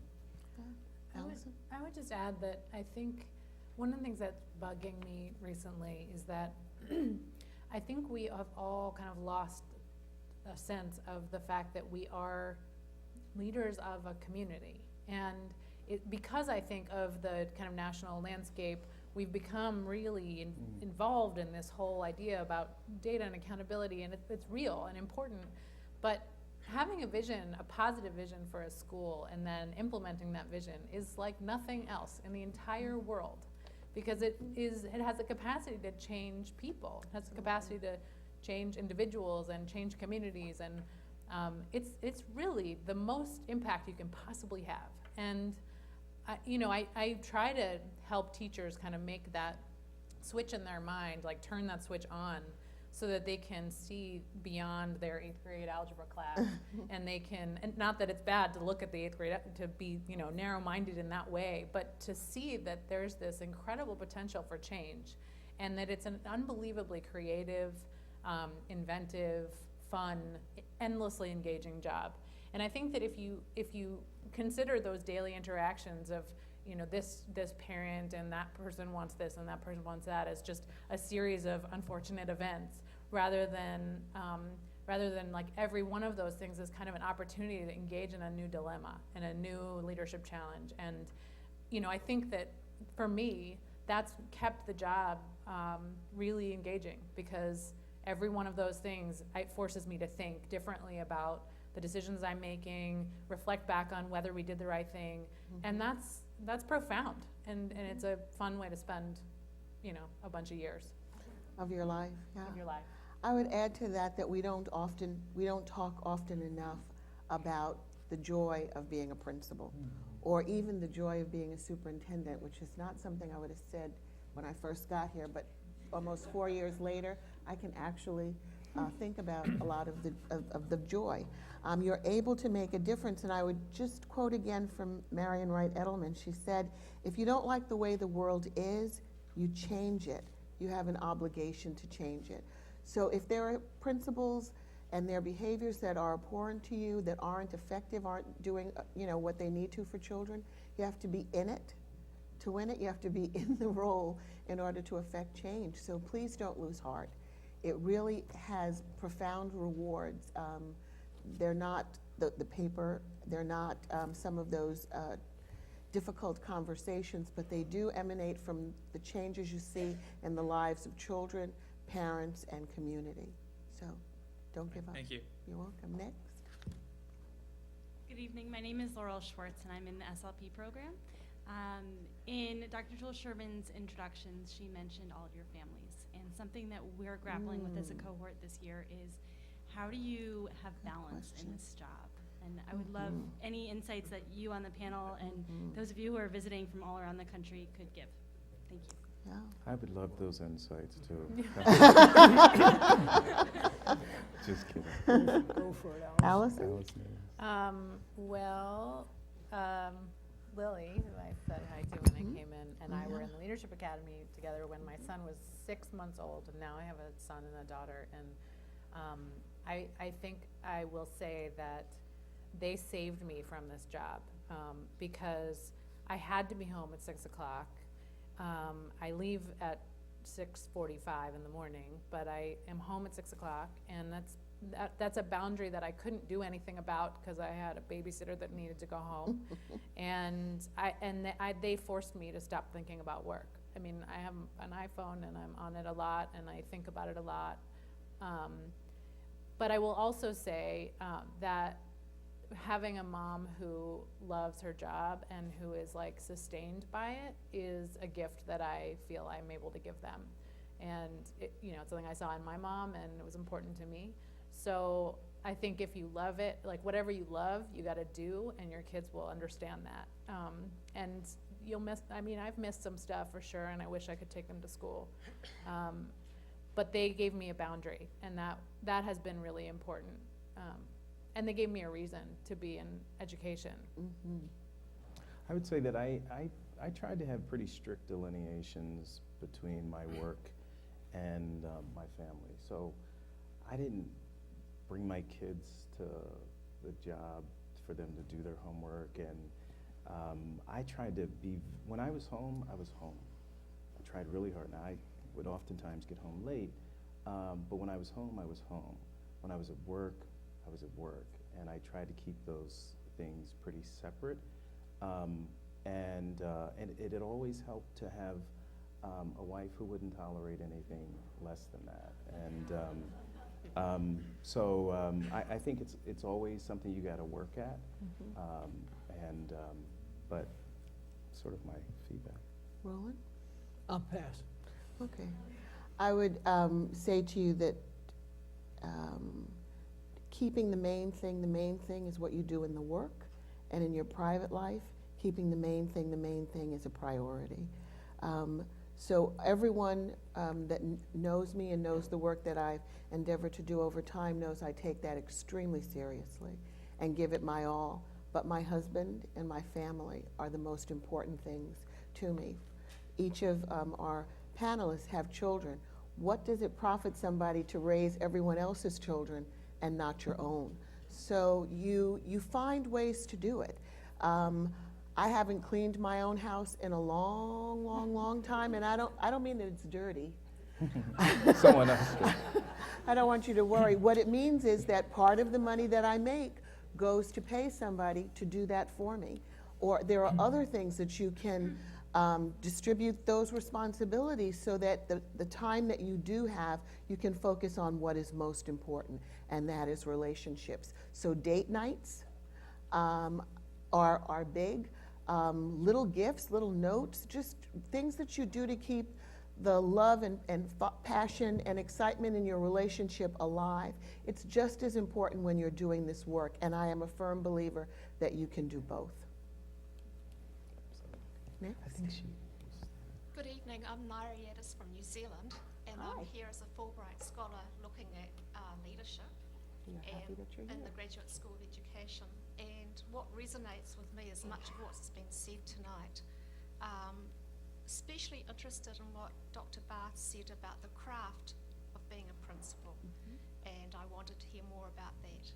Allison? I would just add that I think one of the things that's bugging me recently is that I think we have all kind of lost a sense of the fact that we are leaders of a community. And because I think of the kind of national landscape, we've become really involved in this whole idea about data and accountability, and it's real and important. But having a vision, a positive vision for a school, and then implementing that vision is like nothing else in the entire world, because it has the capacity to change people. It has the capacity to change individuals and change communities, and it's really the most impact you can possibly have. And I try to help teachers kind of make that switch in their mind, like turn that switch on, so that they can see beyond their 8th grade algebra class, and they can, and not that it's bad to look at the 8th grade, to be narrow-minded in that way, but to see that there's this incredible potential for change, and that it's an unbelievably creative, inventive, fun, endlessly engaging job. And I think that if you consider those daily interactions of this parent and that person wants this and that person wants that as just a series of unfortunate events, rather than like every one of those things is kind of an opportunity to engage in a new dilemma and a new leadership challenge. And I think that for me, that's kept the job really engaging, because every one of those things, it forces me to think differently about the decisions I'm making, reflect back on whether we did the right thing, and that's profound, and it's a fun way to spend, a bunch of years Of your life, yeah. of your life. I would add to that we don't talk often enough about the joy of being a principal, or even the joy of being a superintendent, which is not something I would have said when I first got here, but almost 4 years later, I can actually think about a lot of the joy. You're able to make a difference, and I would just quote again from Marion Wright Edelman. She said, if you don't like the way the world is, you change it. You have an obligation to change it. So if there are principals and their behaviors that are abhorrent to you, that aren't effective, aren't doing what they need to for children, you have to be in it. To win it, you have to be in the role in order to affect change. So please don't lose heart. It really has profound rewards. They're not the paper, they're not some of those difficult conversations, but they do emanate from the changes you see in the lives of children, parents, and community. So don't give up. Thank you. You're welcome. Next. Good evening. My name is Laurel Schwartz, and I'm in the SLP program. In Dr. Jewell-Sherman's introductions, she mentioned all of your families. And something that we're grappling with as a cohort this year is, how do you have balance in this job? And I would love any insights that you on the panel and those of you who are visiting from all around the country could give. Thank you. Yeah. I would love those insights too. Just kidding. Go for it, Alice. Allison? Lily, who I said hi to when I came in, and I were in the Leadership Academy together when my son was 6 months old, and now I have a son and a daughter. And I think I will say that they saved me from this job because I had to be home at 6 o'clock. I leave at 6:45 in the morning, but I am home at 6 o'clock, and that's a boundary that I couldn't do anything about because I had a babysitter that needed to go home, and they forced me to stop thinking about work. I mean, I have an iPhone and I'm on it a lot, and I think about it a lot. But I will also say that having a mom who loves her job and who is like sustained by it is a gift that I feel I'm able to give them. And it's something I saw in my mom, and it was important to me. So I think if you love it, like whatever you love, you got to do, and your kids will understand that. And you'll miss, I've missed some stuff for sure, and I wish I could take them to school. But they gave me a boundary, and that has been really important. And they gave me a reason to be in education. I would say that I tried to have pretty strict delineations between my work and my family. So I didn't bring my kids to the job for them to do their homework, and I tried to be, when I was home, I was home. I tried really hard. Now, I would oftentimes get home late, but when I was home, I was home. When I was at work, I was at work, and I tried to keep those things pretty separate. And it had always helped to have a wife who wouldn't tolerate anything less than that. And so I think it's always something you got to work at. But sort of my feedback. Roland? I'll pass. Okay. I would say to you that keeping the main thing is what you do in the work, and in your private life, keeping the main thing is a priority. So everyone that knows me and knows the work that I've endeavored to do over time knows I take that extremely seriously and give it my all. But my husband and my family are the most important things to me. Each of our panelists have children. What does it profit somebody to raise everyone else's children and not your own? So you find ways to do it. I haven't cleaned my own house in a long time, and I don't mean that it's dirty. Someone else. I don't want you to worry. What it means is that part of the money that I make goes to pay somebody to do that for me. Or there are other things that you can distribute those responsibilities so that the time that you do have, you can focus on what is most important, and that is relationships. So date nights are big. Little gifts, little notes, just things that you do to keep the love and passion and excitement in your relationship alive. It's just as important when you're doing this work, and I am a firm believer that you can do both. Next. I think she. Good evening. I'm Marietta from New Zealand, and and Hi. I'm here as a Fulbright scholar looking at leadership We are happy that you're in here. the Graduate School of Education. And what resonates with me is much of what's been said tonight. Especially interested in what Dr. Barth said about the craft of being a principal, and I wanted to hear more about that.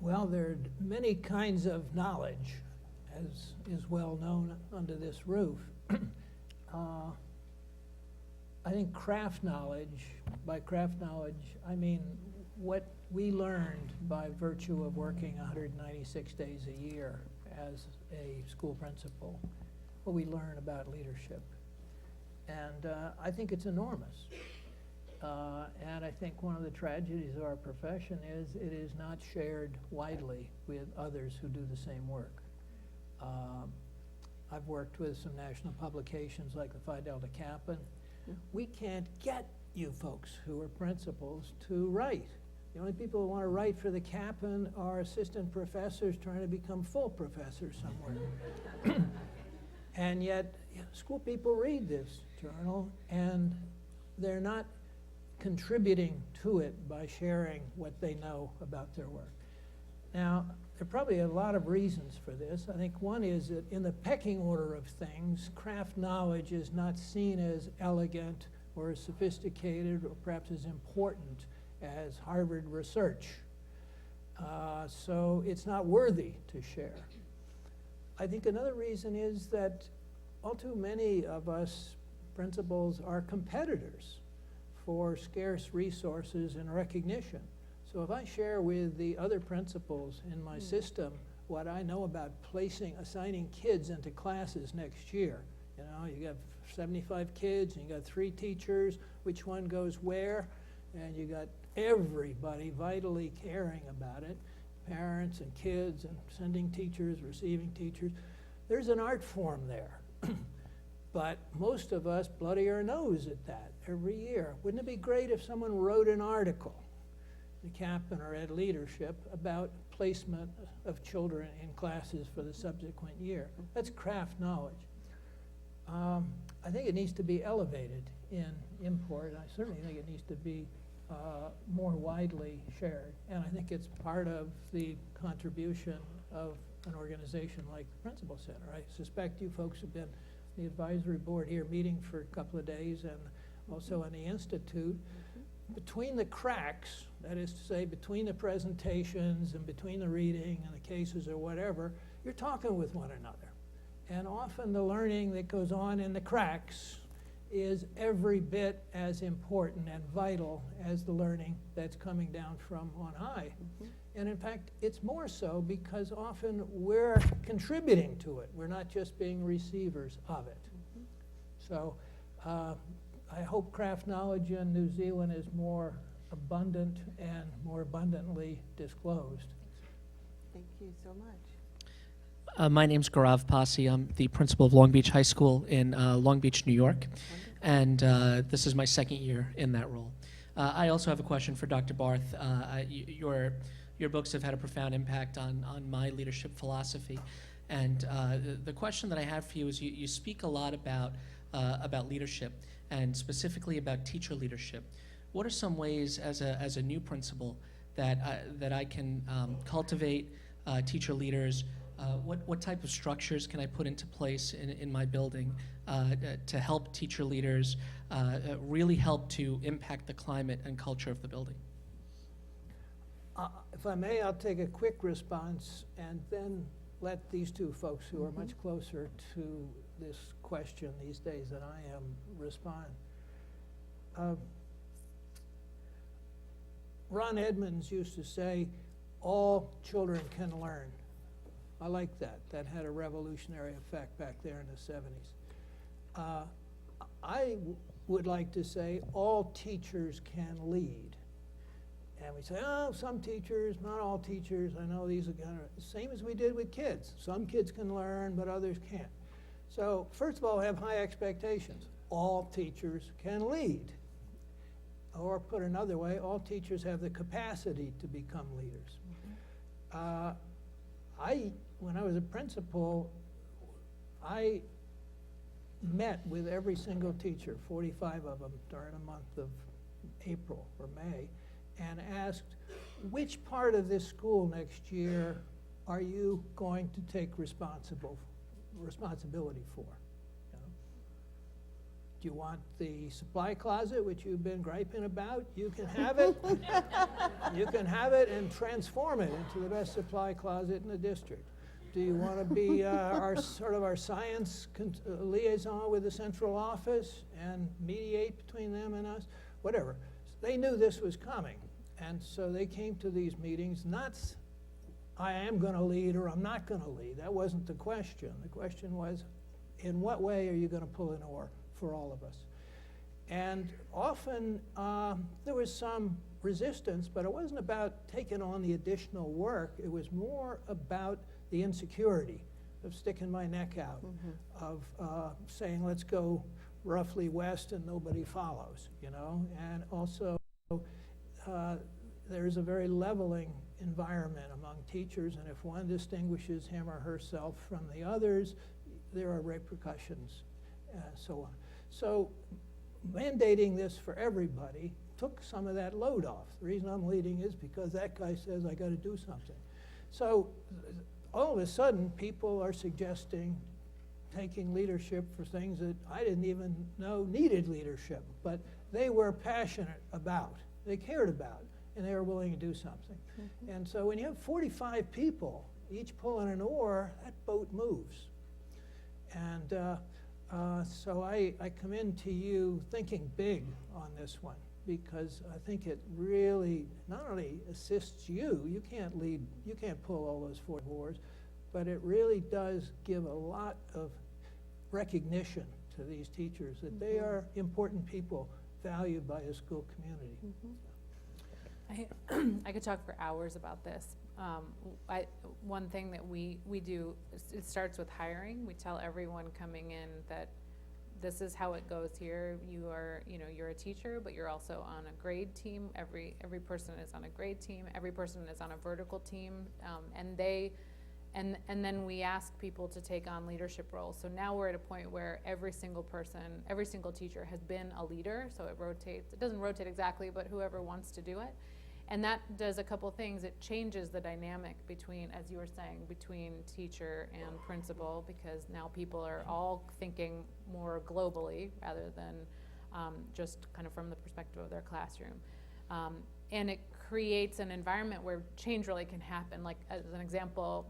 Well, there are many kinds of knowledge, as is well known under this roof. I think craft knowledge, by craft knowledge, I mean what we learned by virtue of working 196 days a year as a school principal, what we learn about leadership. And I think it's enormous. And I think one of the tragedies of our profession is it is not shared widely with others who do the same work. I've worked with some national publications like the Phi Delta Kappan. We can't get you folks who are principals to write. The only people who want to write for the Kappan are assistant professors trying to become full professors somewhere. And yet, school people read this journal, and they're not contributing to it by sharing what they know about their work. Now, there are probably a lot of reasons for this. I think one is that in the pecking order of things, craft knowledge is not seen as elegant or as sophisticated or perhaps as important as Harvard research. So it's not worthy to share. I think another reason is that all too many of us principals are competitors for scarce resources and recognition. So if I share with the other principals in my system what I know about assigning kids into classes next year, you know, you got 75 kids and you got 3 teachers, which one goes where, and you got everybody vitally caring about it, parents and kids and sending teachers, receiving teachers. There's an art form there. But most of us bloody our nose at that every year. Wouldn't it be great if someone wrote an article, the Kappan or Ed Leadership, about placement of children in classes for the subsequent year? That's craft knowledge. I think it needs to be elevated in import. I certainly think it needs to be more widely shared. And I think it's part of the contribution of an organization like the Principal Center. I suspect you folks have been the advisory board here meeting for a couple of days and also in the Institute. Between the cracks, that is to say between the presentations and between the reading and the cases or whatever, you're talking with one another. And often the learning that goes on in the cracks is every bit as important and vital as the learning that's coming down from on high. And in fact, it's more so because often we're contributing to it. We're not just being receivers of it. So I hope craft knowledge in New Zealand is more abundant and more abundantly disclosed. Thank you so much. My name's Gaurav Pasi. I'm the principal of Long Beach High School in Long Beach, New York. And this is my second year in that role. I also have a question for Dr. Barth. Your books have had a profound impact on my leadership philosophy. And the question that I have for you is you speak a lot about leadership and specifically about teacher leadership. What are some ways as a new principal that I can cultivate teacher leaders? What type of structures can I put into place in my building to help teacher leaders really help to impact the climate and culture of the building? If I may, I'll take a quick response and then let these two folks who are much closer to this question these days than I am respond. Ron Edmonds used to say, all children can learn. I like that. That had a revolutionary effect back there in the 70s. I would like to say all teachers can lead. And we say, oh, some teachers, not all teachers. I know these are kind of the same as we did with kids. Some kids can learn, but others can't. So first of all, have high expectations. All teachers can lead. Or put another way, all teachers have the capacity to become leaders. I when I was a principal, I met with every single teacher, 45 of them, during the month of April or May, and asked, which part of this school next year are you going to take responsibility for? You know? Do you want the supply closet, which you've been griping about? You can have it. You can have it and transform it into the best supply closet in the district. Do you want to be our science liaison with the central office and mediate between them and us? Whatever. They knew this was coming, and so they came to these meetings, not I am going to lead or I'm not going to lead. That wasn't the question. The question was, in what way are you going to pull an oar for all of us? And often there was some resistance, but it wasn't about taking on the additional work. It was more about the insecurity of sticking my neck out, of saying, let's go roughly west and nobody follows, you know? And also, there's a very leveling environment among teachers, and if one distinguishes him or herself from the others, there are repercussions, so on. So mandating this for everybody took some of that load off. The reason I'm leading is because that guy says I got to do something. So all of a sudden, people are suggesting taking leadership for things that I didn't even know needed leadership, but they were passionate about, they cared about, and they were willing to do something. And so when you have 45 people, each pulling an oar, that boat moves. And so I come into you thinking big on this one, because I think it really not only assists you, you can't lead, you can't pull all those 4 oars, but it really does give a lot of recognition to these teachers that they are important people valued by a school community. I could talk for hours about this. One thing that we do, it starts with hiring. We tell everyone coming in that this is how it goes here. You're a teacher, but you're also on a grade team. Every person is on a grade team. Every person is on a vertical team, and then we ask people to take on leadership roles. So now we're at a point where every single teacher has been a leader. So it rotates. It doesn't rotate exactly, but whoever wants to do it. And that does a couple things. It changes the dynamic between, as you were saying, between teacher and principal, because now people are all thinking more globally rather than just kind of from the perspective of their classroom. And it creates an environment where change really can happen. Like, as an example,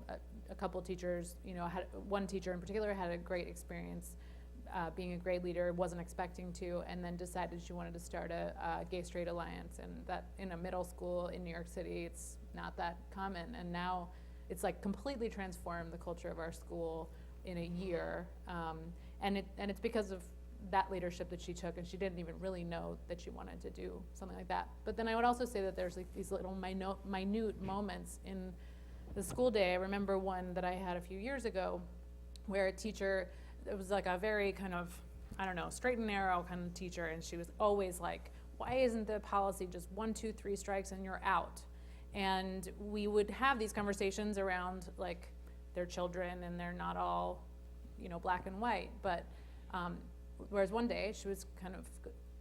a couple teachers, one teacher in particular had a great experience being a grade leader, wasn't expecting to, and then decided she wanted to start a Gay Straight Alliance, and that in a middle school in New York City, it's not that common, and now it's like completely transformed the culture of our school in a year, and it's because of that leadership that she took, and she didn't even really know that she wanted to do something like that. But then I would also say that there's like these little minute moments in the school day. I remember one that I had a few years ago where a teacher, it was like a very kind of, I don't know, straight and narrow kind of teacher, and she was always like, why isn't the policy just 1, 2, 3 strikes and you're out? And we would have these conversations around like their children, and they're not all, black and white, but whereas one day she was kind of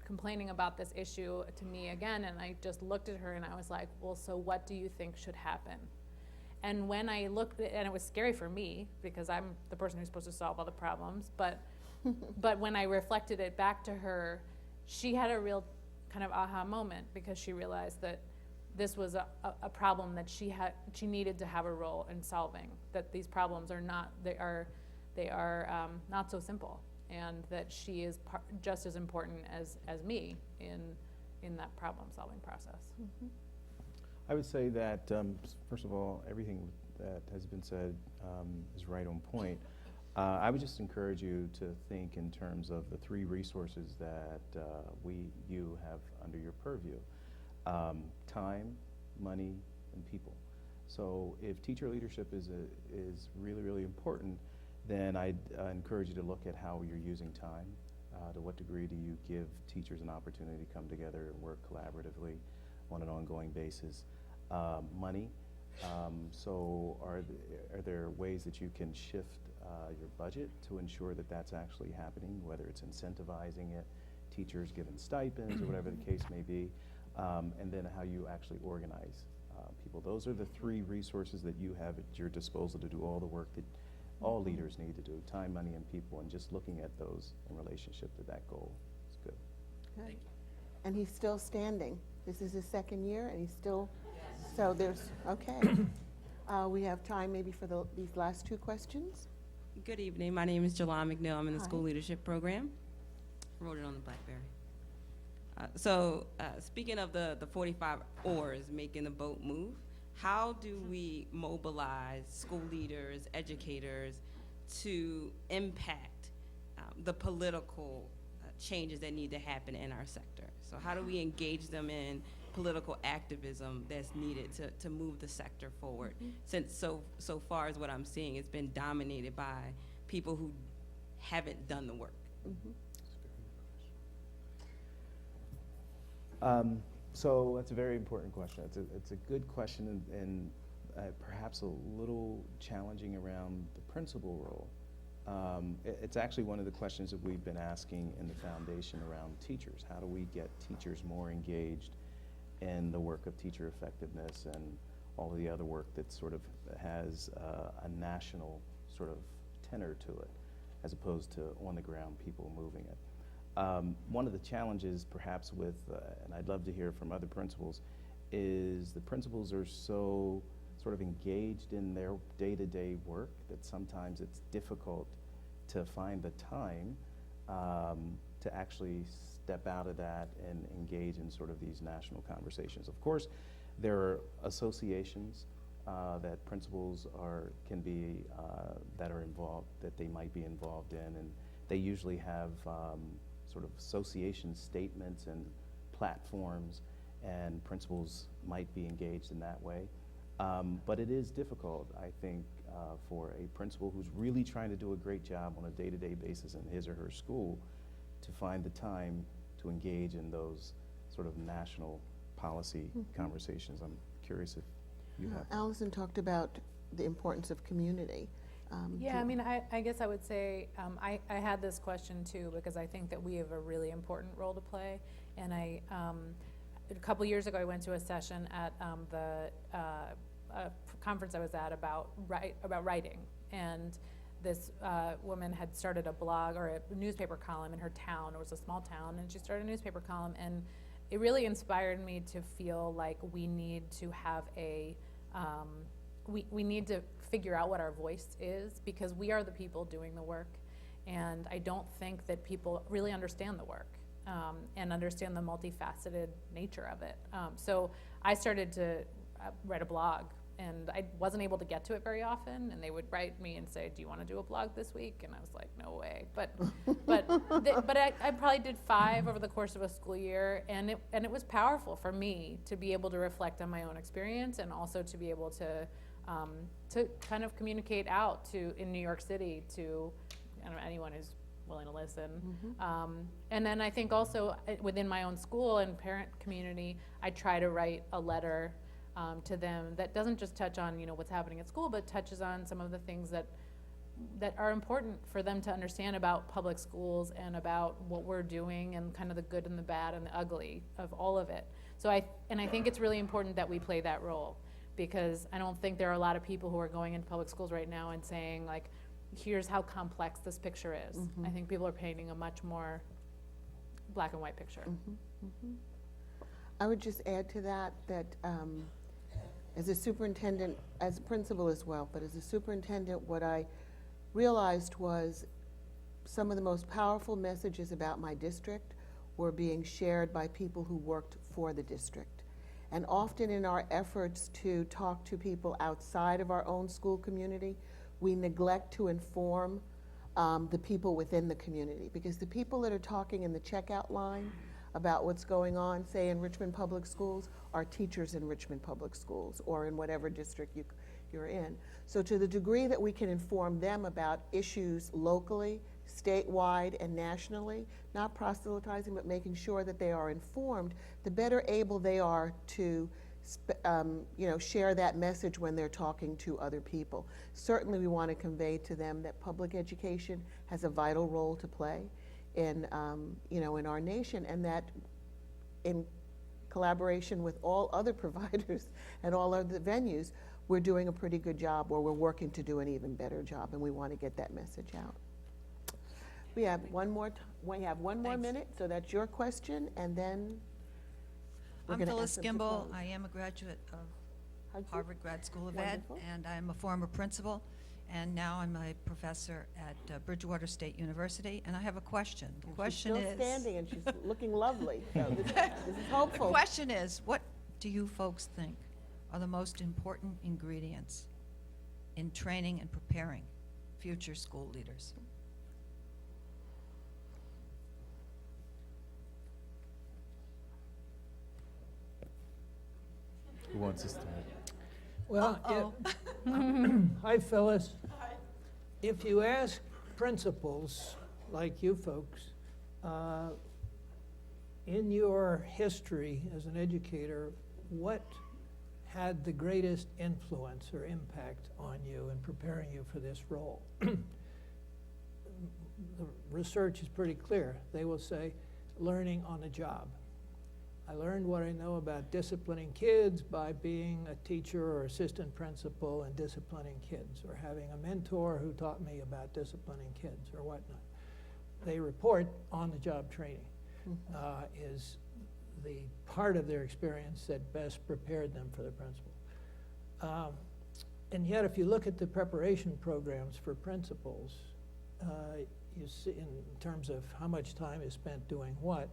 complaining about this issue to me again, and I just looked at her and I was like, well, so what do you think should happen? And when I looked, and it was scary for me because I'm the person who's supposed to solve all the problems, but when I reflected it back to her, she had a real kind of aha moment, because she realized that this was a problem that she needed to have a role in solving, that these problems are not, they are not so simple, and that she is just as important as me in that problem solving process. I would say that, first of all, everything that has been said is right on point. I would just encourage you to think in terms of the 3 resources that you have under your purview: time, money, and people. So if teacher leadership is really, really important, then I'd encourage you to look at how you're using time. To what degree do you give teachers an opportunity to come together and work collaboratively on an ongoing basis? Money, So are there ways that you can shift your budget to ensure that that's actually happening, whether it's incentivizing it, teachers given stipends, or whatever the case may be, and then how you actually organize people? Those are the three resources that you have at your disposal to do all the work that all leaders need to do, time, money, and people, and just looking at those in relationship to that goal is good. Good. And he's still standing. This is his second year, and he's still, so there's, okay. We have time maybe for these last two questions. Good evening. My name is Jalon McNeil. I'm in the Hi. school leadership program. Wrote it on the BlackBerry. Speaking of the 45 oars making the boat move, how do we mobilize school leaders, educators to impact the political changes that need to happen in our sector? So how do we engage them in political activism that's needed to move the sector forward? Since so far as what I'm seeing, it's been dominated by people who haven't done the work. So that's a very important question. It's a good question, and perhaps a little challenging around the principal role. It's actually one of the questions that we've been asking in the foundation around teachers. How do we get teachers more engaged in the work of teacher effectiveness and all of the other work that sort of has a national sort of tenor to it, as opposed to on the ground people moving it. One of the challenges perhaps with, and I'd love to hear from other principals, is the principals are so sort of engaged in their day-to-day work that sometimes it's difficult to find the time to actually step out of that and engage in sort of these national conversations. Of course, there are associations that principals can be that are involved, that they might be involved in, and they usually have sort of association statements and platforms, and principals might be engaged in that way. But it is difficult, I think, for a principal who's really trying to do a great job on a day-to-day basis in his or her school to find the time to engage in those sort of national policy conversations. I'm curious if you have. Allison talked about the importance of community. Yeah, I mean, I guess I would say I had this question too, because I think that we have a really important role to play. And a couple years ago, I went to a session at a conference I was at about writing, and this woman had started a blog or a newspaper column in her town. It was a small town, and she started a newspaper column, and it really inspired me to feel like we need to have we need to figure out what our voice is, because we are the people doing the work, and I don't think that people really understand the work and understand the multifaceted nature of it. So I started to write a blog, and I wasn't able to get to it very often, and they would write me and say, do you want to do a blog this week? And I was like, no way. But I probably did 5 over the course of a school year, and it was powerful for me to be able to reflect on my own experience, and also to be able to kind of communicate out in New York City to anyone who's willing to listen. And then I think also within my own school and parent community, I try to write a letter to them that doesn't just touch on what's happening at school, but touches on some of the things that are important for them to understand about public schools and about what we're doing, and kind of the good and the bad and the ugly of all of it. So I think it's really important that we play that role, because I don't think there are a lot of people who are going into public schools right now and saying, like, here's how complex this picture is. I think people are painting a much more black and white picture. I would just add to that as a superintendent, as a principal as well, but as a superintendent, what I realized was some of the most powerful messages about my district were being shared by people who worked for the district. And often in our efforts to talk to people outside of our own school community, we neglect to inform the people within the community, because the people that are talking in the checkout line about what's going on, say in Richmond Public Schools, are teachers in Richmond Public Schools or in whatever district you're in. So to the degree that we can inform them about issues locally, statewide, and nationally, not proselytizing, but making sure that they are informed, the better able they are to share that message when they're talking to other people. Certainly, we want to convey to them that public education has a vital role to play in our nation, and that in collaboration with all other providers and all other venues, we're doing a pretty good job, or we're working to do an even better job, and we want to get that message out. We have one more minute, so that's your question, and then we're I'm gonna Phyllis ask them to Gimbel. close. I am a graduate of How'd you- Harvard Grad School of Ed, Wonderful. and I'm a former principal, and now I'm a professor at Bridgewater State University, and I have a question. The And question she's still is... standing, and she's looking lovely, so this is hopeful. The question is, what do you folks think are the most important ingredients in training and preparing future school leaders? Who wants to start? Well, hi Phyllis. If you ask principals like you folks, in your history as an educator, what had the greatest influence or impact on you in preparing you for this role? The research is pretty clear. They will say, learning on the job. I learned what I know about disciplining kids by being a teacher or assistant principal and disciplining kids, or having a mentor who taught me about disciplining kids or whatnot. They report on-the-job training is the part of their experience that best prepared them for the principal. And yet, if you look at the preparation programs for principals, you see in terms of how much time is spent doing what,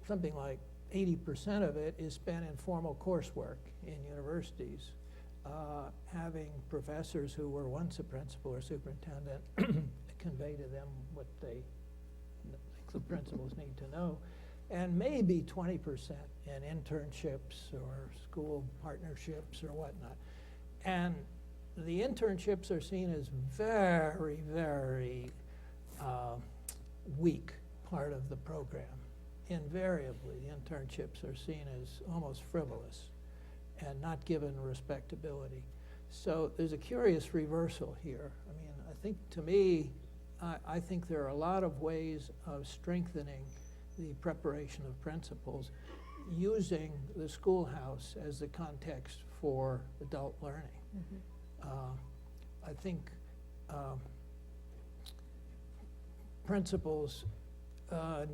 something like 80% of it is spent in formal coursework in universities, having professors who were once a principal or superintendent convey to them what they think the principals need to know, and maybe 20% in internships or school partnerships or whatnot. And the internships are seen as very, very weak part of the program. Invariably, the internships are seen as almost frivolous and not given respectability. So there's a curious reversal here. I mean, I think, to me, I think there are a lot of ways of strengthening the preparation of principals using the schoolhouse as the context for adult learning. I think principals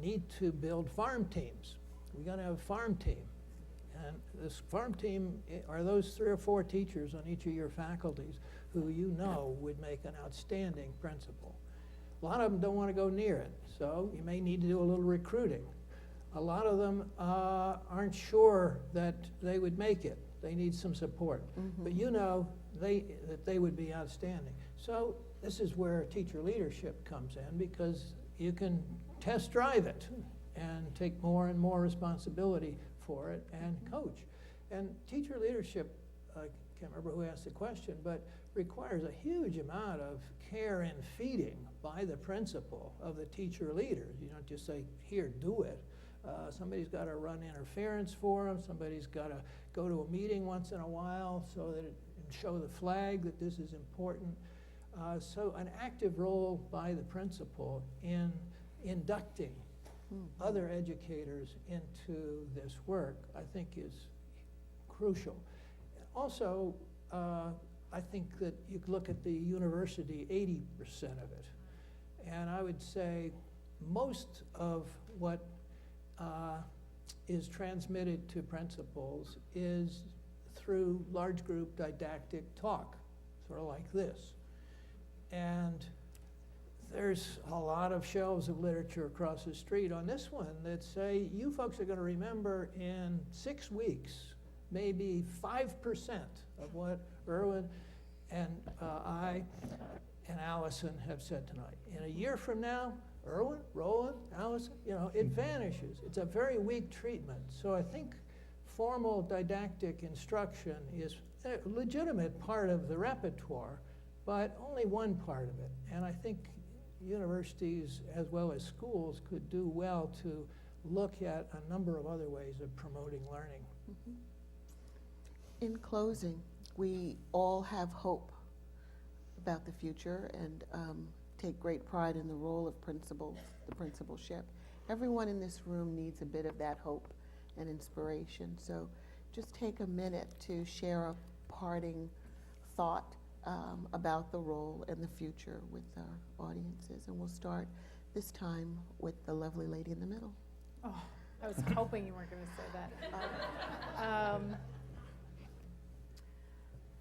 need to build farm teams. We got to have a farm team. And this farm team are those 3 or 4 teachers on each of your faculties who you know would make an outstanding principal. A lot of them don't want to go near it, so you may need to do a little recruiting. A lot of them aren't sure that they would make it. They need some support. But you know that they would be outstanding. So this is where teacher leadership comes in, because you can test drive it and take more and more responsibility for it and coach. And teacher leadership, I can't remember who asked the question, but requires a huge amount of care and feeding by the principal of the teacher leaders. You don't just say, here, do it. Somebody's got to run interference for them. Somebody's got to go to a meeting once in a while so that it and show the flag that this is important. So an active role by the principal in inducting other educators into this work, I think, is crucial. Also, I think that you could look at the university, 80% of it. And I would say most of what is transmitted to principals is through large group didactic talk, sort of like this. And there's a lot of shelves of literature across the street on this one that say, you folks are going to remember in 6 weeks, maybe 5% of what Erwin and I and Allison have said tonight. In a year from now, Erwin, Roland, Allison, it vanishes. It's a very weak treatment. So I think formal didactic instruction is a legitimate part of the repertoire, but only one part of it. And I think universities as well as schools could do well to look at a number of other ways of promoting learning. In closing, we all have hope about the future and take great pride in the role of principals, the principalship. Everyone in this room needs a bit of that hope and inspiration. So just take a minute to share a parting thought about the role and the future with our audiences. And we'll start this time with the lovely lady in the middle. Oh, I was hoping you weren't going to say that.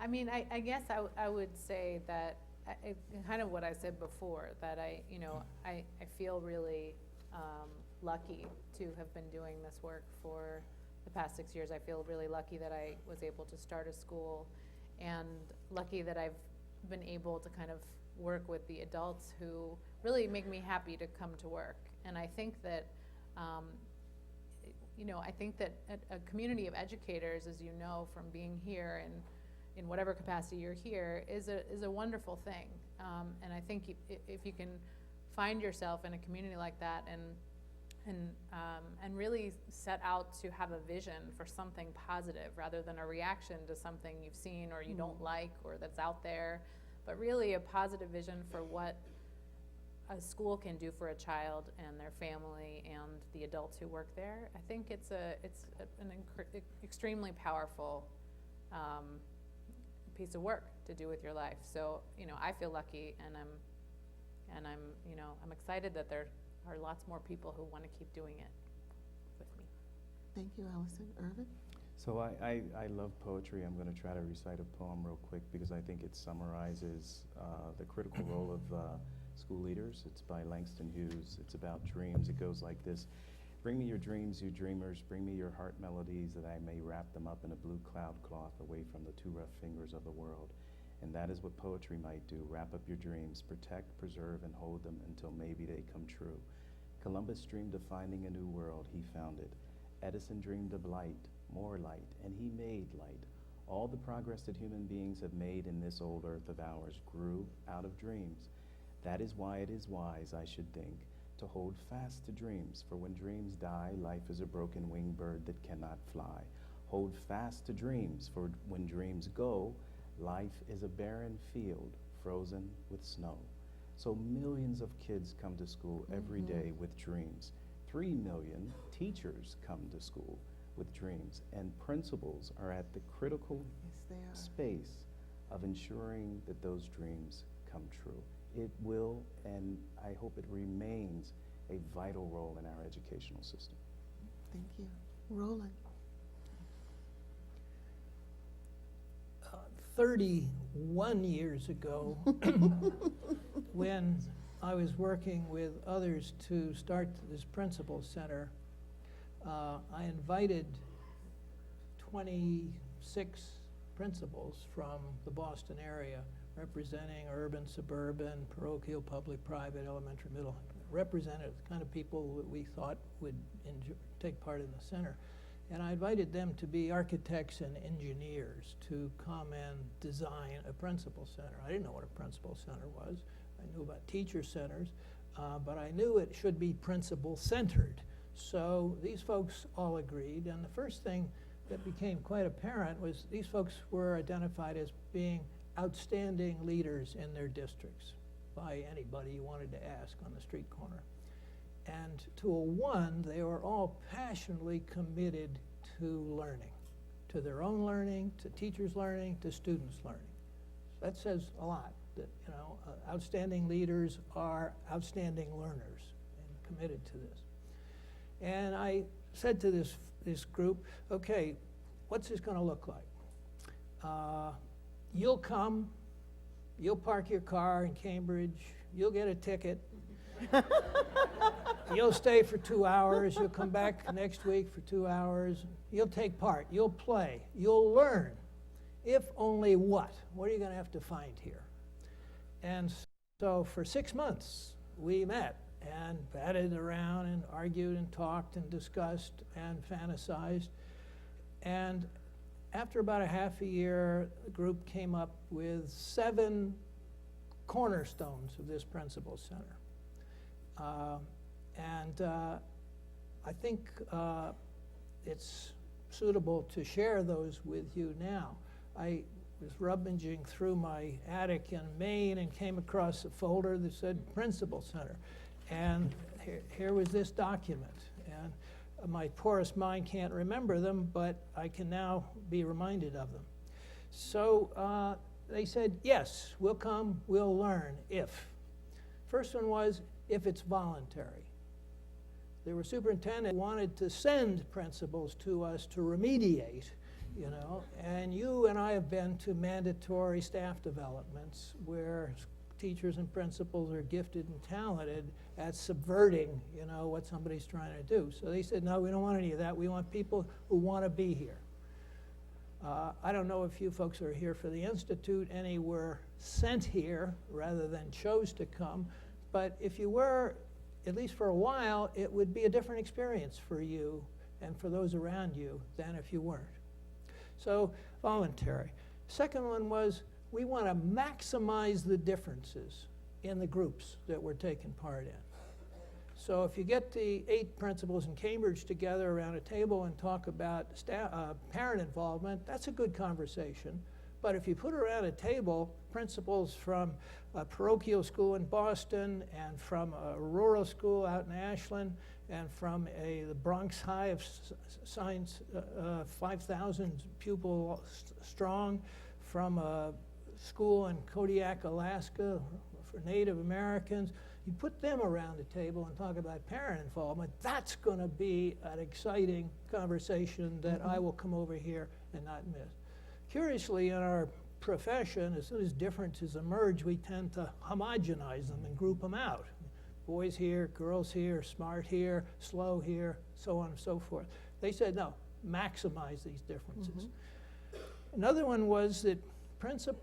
I mean, I guess I would say that kind of what I said before, that I feel really lucky to have been doing this work for the past 6 years. I feel really lucky that I was able to start a school, and lucky that I've been able to kind of work with the adults who really make me happy to come to work. And I think that I think that a community of educators, as you know from being here and in whatever capacity you're here, is a wonderful thing. And I think if you can find yourself in a community like that and really set out to have a vision for something positive rather than a reaction to something you've seen or you don't like or that's out there, but really a positive vision for what a school can do for a child and their family and the adults who work there. I think it's an extremely powerful piece of work to do with your life. So I feel lucky, and I'm excited that there are lots more people who want to keep doing it with me. Thank you, Allison. Irvin? So I love poetry. I'm going to try to recite a poem real quick because I think it summarizes the critical role of school leaders. It's by Langston Hughes. It's about dreams. It goes like this. Bring me your dreams, you dreamers. Bring me your heart melodies that I may wrap them up in a blue cloud cloth away from the too rough fingers of the world. And that is what poetry might do. Wrap up your dreams, protect, preserve, and hold them until maybe they come true. Columbus dreamed of finding a new world. He found it. Edison dreamed of light, more light, and he made light. All the progress that human beings have made in this old earth of ours grew out of dreams. That is why it is wise, I should think, to hold fast to dreams. For when dreams die, life is a broken winged bird that cannot fly. Hold fast to dreams, for when dreams go, life is a barren field frozen with snow. So millions of kids come to school every day with dreams. 3 million teachers come to school with dreams, and principals are at the critical space of ensuring that those dreams come true. It will, and I hope it remains, a vital role in our educational system. Thank you. Roland? 31 years ago, when I was working with others to start this Principal Center, I invited 26 principals from the Boston area, representing urban, suburban, parochial, public, private, elementary, middle, represented the kind of people that we thought would take part in the center. And I invited them to be architects and engineers to come and design a principal center. I didn't know what a principal center was. I knew about teacher centers, but I knew it should be principal-centered. So these folks all agreed, and the first thing that became quite apparent was these folks were identified as being outstanding leaders in their districts by anybody you wanted to ask on the street corner. And to a one, they were all passionately committed to learning, to their own learning, to teachers' learning, to students' learning. That says a lot, that outstanding leaders are outstanding learners and committed to this. And I said to this group, okay, what's this going to look like? You'll come, you'll park your car in Cambridge, you'll get a ticket, you'll stay for 2 hours, you'll come back next week for 2 hours, you'll take part, you'll play, you'll learn. If only what? What are you going to have to find here? And so for 6 months, we met and batted around and argued and talked and discussed and fantasized. And after about a half a year, the group came up with 7 cornerstones of this Principal Center. I think it's suitable to share those with you now. I was rummaging through my attic in Maine and came across a folder that said Principal Center. And here was this document. And my porous mind can't remember them, but I can now be reminded of them. So they said, yes, we'll come, we'll learn, if. First one was, if it's voluntary. There were superintendents who wanted to send principals to us to remediate, you know, and you and I have been to mandatory staff developments where teachers and principals are gifted and talented at subverting, you know, what somebody's trying to do. So they said, no, we don't want any of that. We want people who want to be here. I don't know if you folks are here for the Institute. Any were sent here rather than chose to come. But if you were, at least for a while, it would be a different experience for you and for those around you than if you weren't. So voluntary. Second one was, we want to maximize the differences in the groups that we're taking part in. So if you get the 8 principals in Cambridge together around a table and talk about parent involvement, that's a good conversation. But if you put around a table principals from a parochial school in Boston and from a rural school out in Ashland and from the Bronx High of Science, 5,000 pupil strong, from a school in Kodiak, Alaska for Native Americans, you put them around the table and talk about parent involvement, that's going to be an exciting conversation that I will come over here and not miss. Curiously, in our profession, as soon as differences emerge, we tend to homogenize them and group them out. Boys here, girls here, smart here, slow here, so on and so forth. They said, no, maximize these differences. Another one was that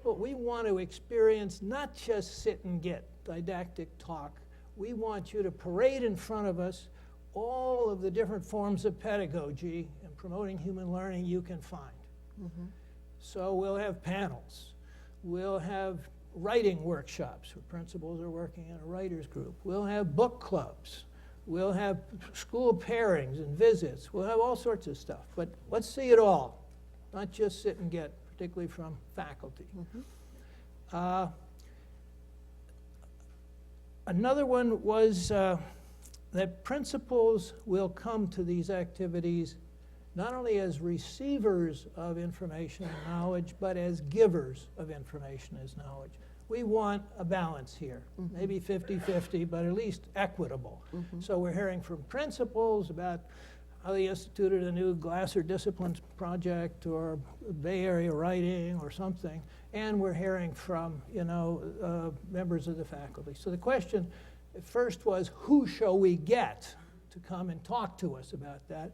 we want to experience, not just sit and get didactic talk. We want you to parade in front of us all of the different forms of pedagogy and promoting human learning you can find. So we'll have panels. We'll have writing workshops where principals are working in a writer's group. We'll have book clubs. We'll have school pairings and visits. We'll have all sorts of stuff. But let's see it all, not just sit and get, particularly from faculty. Another one was that principals will come to these activities not only as receivers of information and knowledge, but as givers of information as knowledge. We want a balance here, maybe 50-50, but at least equitable. So we're hearing from principals about how they instituted a new Glasser Disciplines project or Bay Area writing or something, and we're hearing from, you know, members of the faculty. So the question at first was, who shall we get to come and talk to us about that?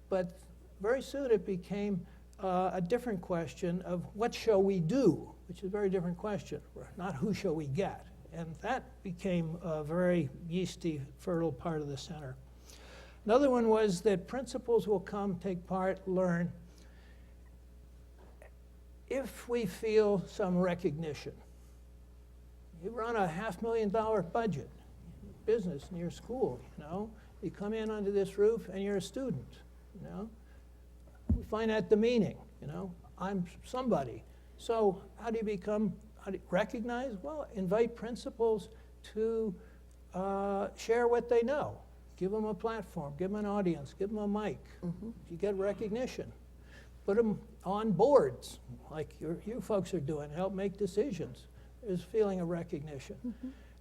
But very soon it became a different question of what shall we do, which is a very different question, not who shall we get. And that became a very yeasty, fertile part of the center. Another one was that principals will come, take part, learn, if we feel some recognition. You run a $500,000 budget business in your school, you know. You come in under this roof and you're a student, you know. We find that demeaning, you know. I'm somebody. So how do you recognize? Well, invite principals to share what they know. Give them a platform, give them an audience, give them a mic. You get recognition. Put them on boards, like you folks are doing, help make decisions. There's a feeling of recognition.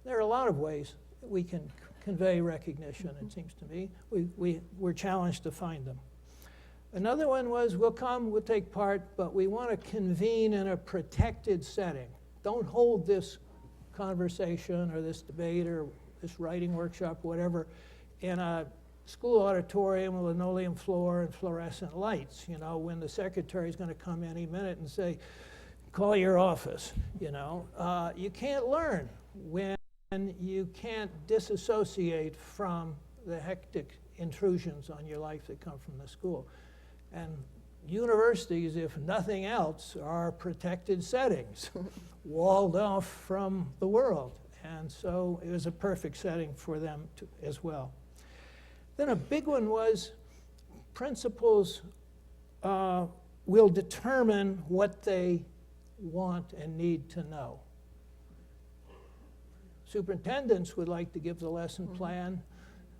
There are a lot of ways that we can convey recognition, it seems to me. We're challenged to find them. Another one was, we'll come, we'll take part, but we want to convene in a protected setting. Don't hold this conversation or this debate or this writing workshop, whatever, in a school auditorium with linoleum floor and fluorescent lights, you know, when the secretary's going to come any minute and say, call your office, you know. You can't learn when you can't disassociate from the hectic intrusions on your life that come from the school. And universities, if nothing else, are protected settings, walled off from the world. And so it was a perfect setting for them as well. Then a big one was principals will determine what they want and need to know. Superintendents would like to give the lesson plan.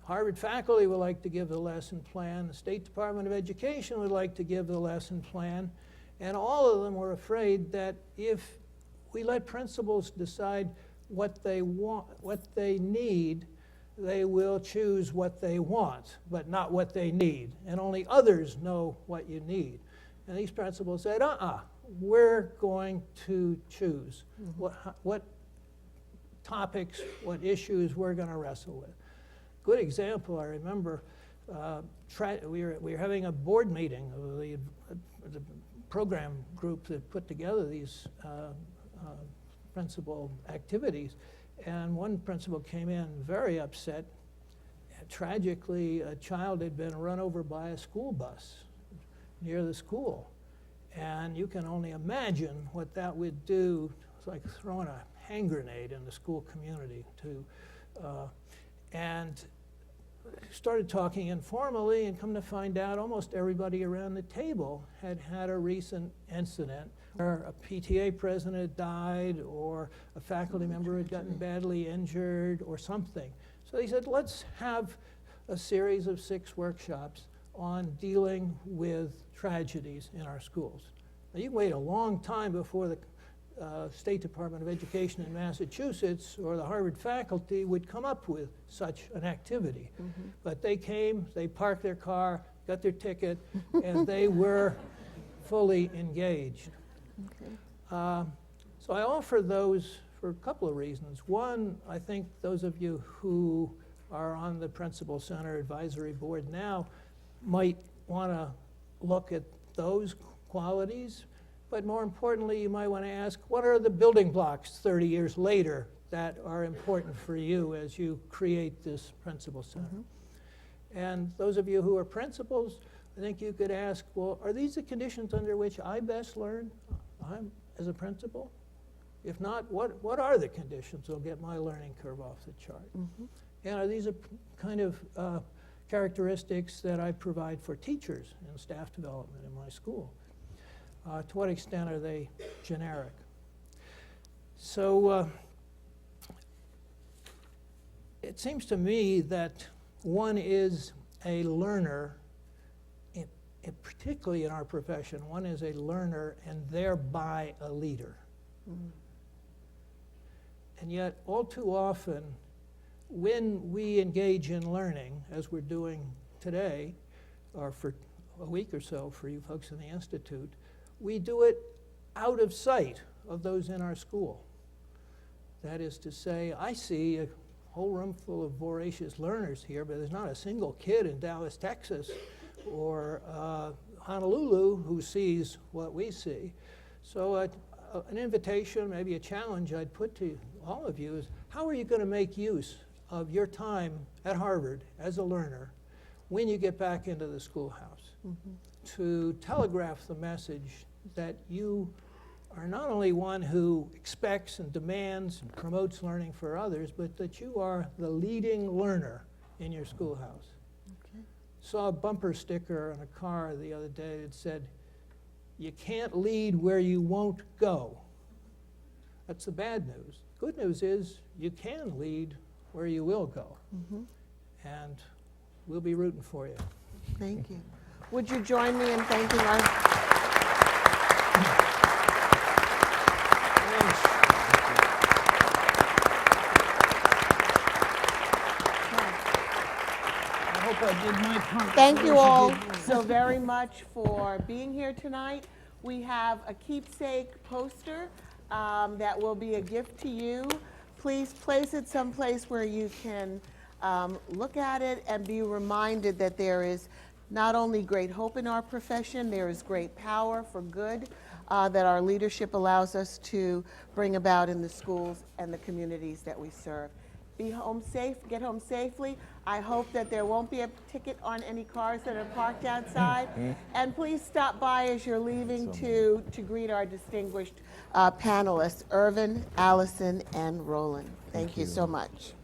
Harvard faculty would like to give the lesson plan. The State Department of Education would like to give the lesson plan. And all of them were afraid that if we let principals decide what they want, what they need, they will choose what they want, but not what they need. And only others know what you need. And these principals said, we're going to choose what topics, what issues we're going to wrestle with. Good example, I remember we were having a board meeting of the program group that put together these principal activities, and one principal came in very upset. Tragically, a child had been run over by a school bus near the school, and you can only imagine what that would do. It's like throwing a hand grenade in the school community. And started talking informally, and come to find out almost everybody around the table had had a recent incident where a PTA president had died, or a faculty member had gotten badly injured, or something. So he said, let's have a series of 6 workshops on dealing with tragedies in our schools. Now, you can wait a long time before the State Department of Education in Massachusetts or the Harvard faculty would come up with such an activity. But they came, they parked their car, got their ticket, and they were fully engaged. So I offer those for a couple of reasons. One, I think those of you who are on the Principal Center Advisory Board now might want to look at those qualities. But more importantly, you might want to ask, what are the building blocks 30 years later that are important for you as you create this Principal Center? And those of you who are principals, I think you could ask, well, are these the conditions under which I best learn as a principal? If not, what are the conditions that will get my learning curve off the chart? And are these a kind of characteristics that I provide for teachers and staff development in my school? To what extent are they generic? So it seems to me that one is a learner, particularly in our profession, one is a learner and thereby a leader. And yet, all too often, when we engage in learning, as we're doing today, or for a week or so for you folks in the Institute, we do it out of sight of those in our school. That is to say, I see a whole room full of voracious learners here, but there's not a single kid in Dallas, Texas, or Honolulu who sees what we see. So an invitation, maybe a challenge I'd put to all of you is, how are you going to make use of your time at Harvard as a learner when you get back into the schoolhouse to telegraph the message that you are not only one who expects and demands and promotes learning for others, but that you are the leading learner in your schoolhouse. Saw a bumper sticker on a car the other day that said, you can't lead where you won't go. That's the bad news. Good news is you can lead where you will go. And we'll be rooting for you. Thank you. Would you join me in thanking our... I hope I did my part. Thank you all so very much for being here tonight. We have a keepsake poster that will be a gift to you. Please place it someplace where you can look at it and be reminded that there is not only great hope in our profession, there is great power for good that our leadership allows us to bring about in the schools and the communities that we serve. Be home safe, get home safely. I hope that there won't be a ticket on any cars that are parked outside. And please stop by as you're leaving to greet our distinguished panelists, Irvin, Allison, and Roland. Thank you so much.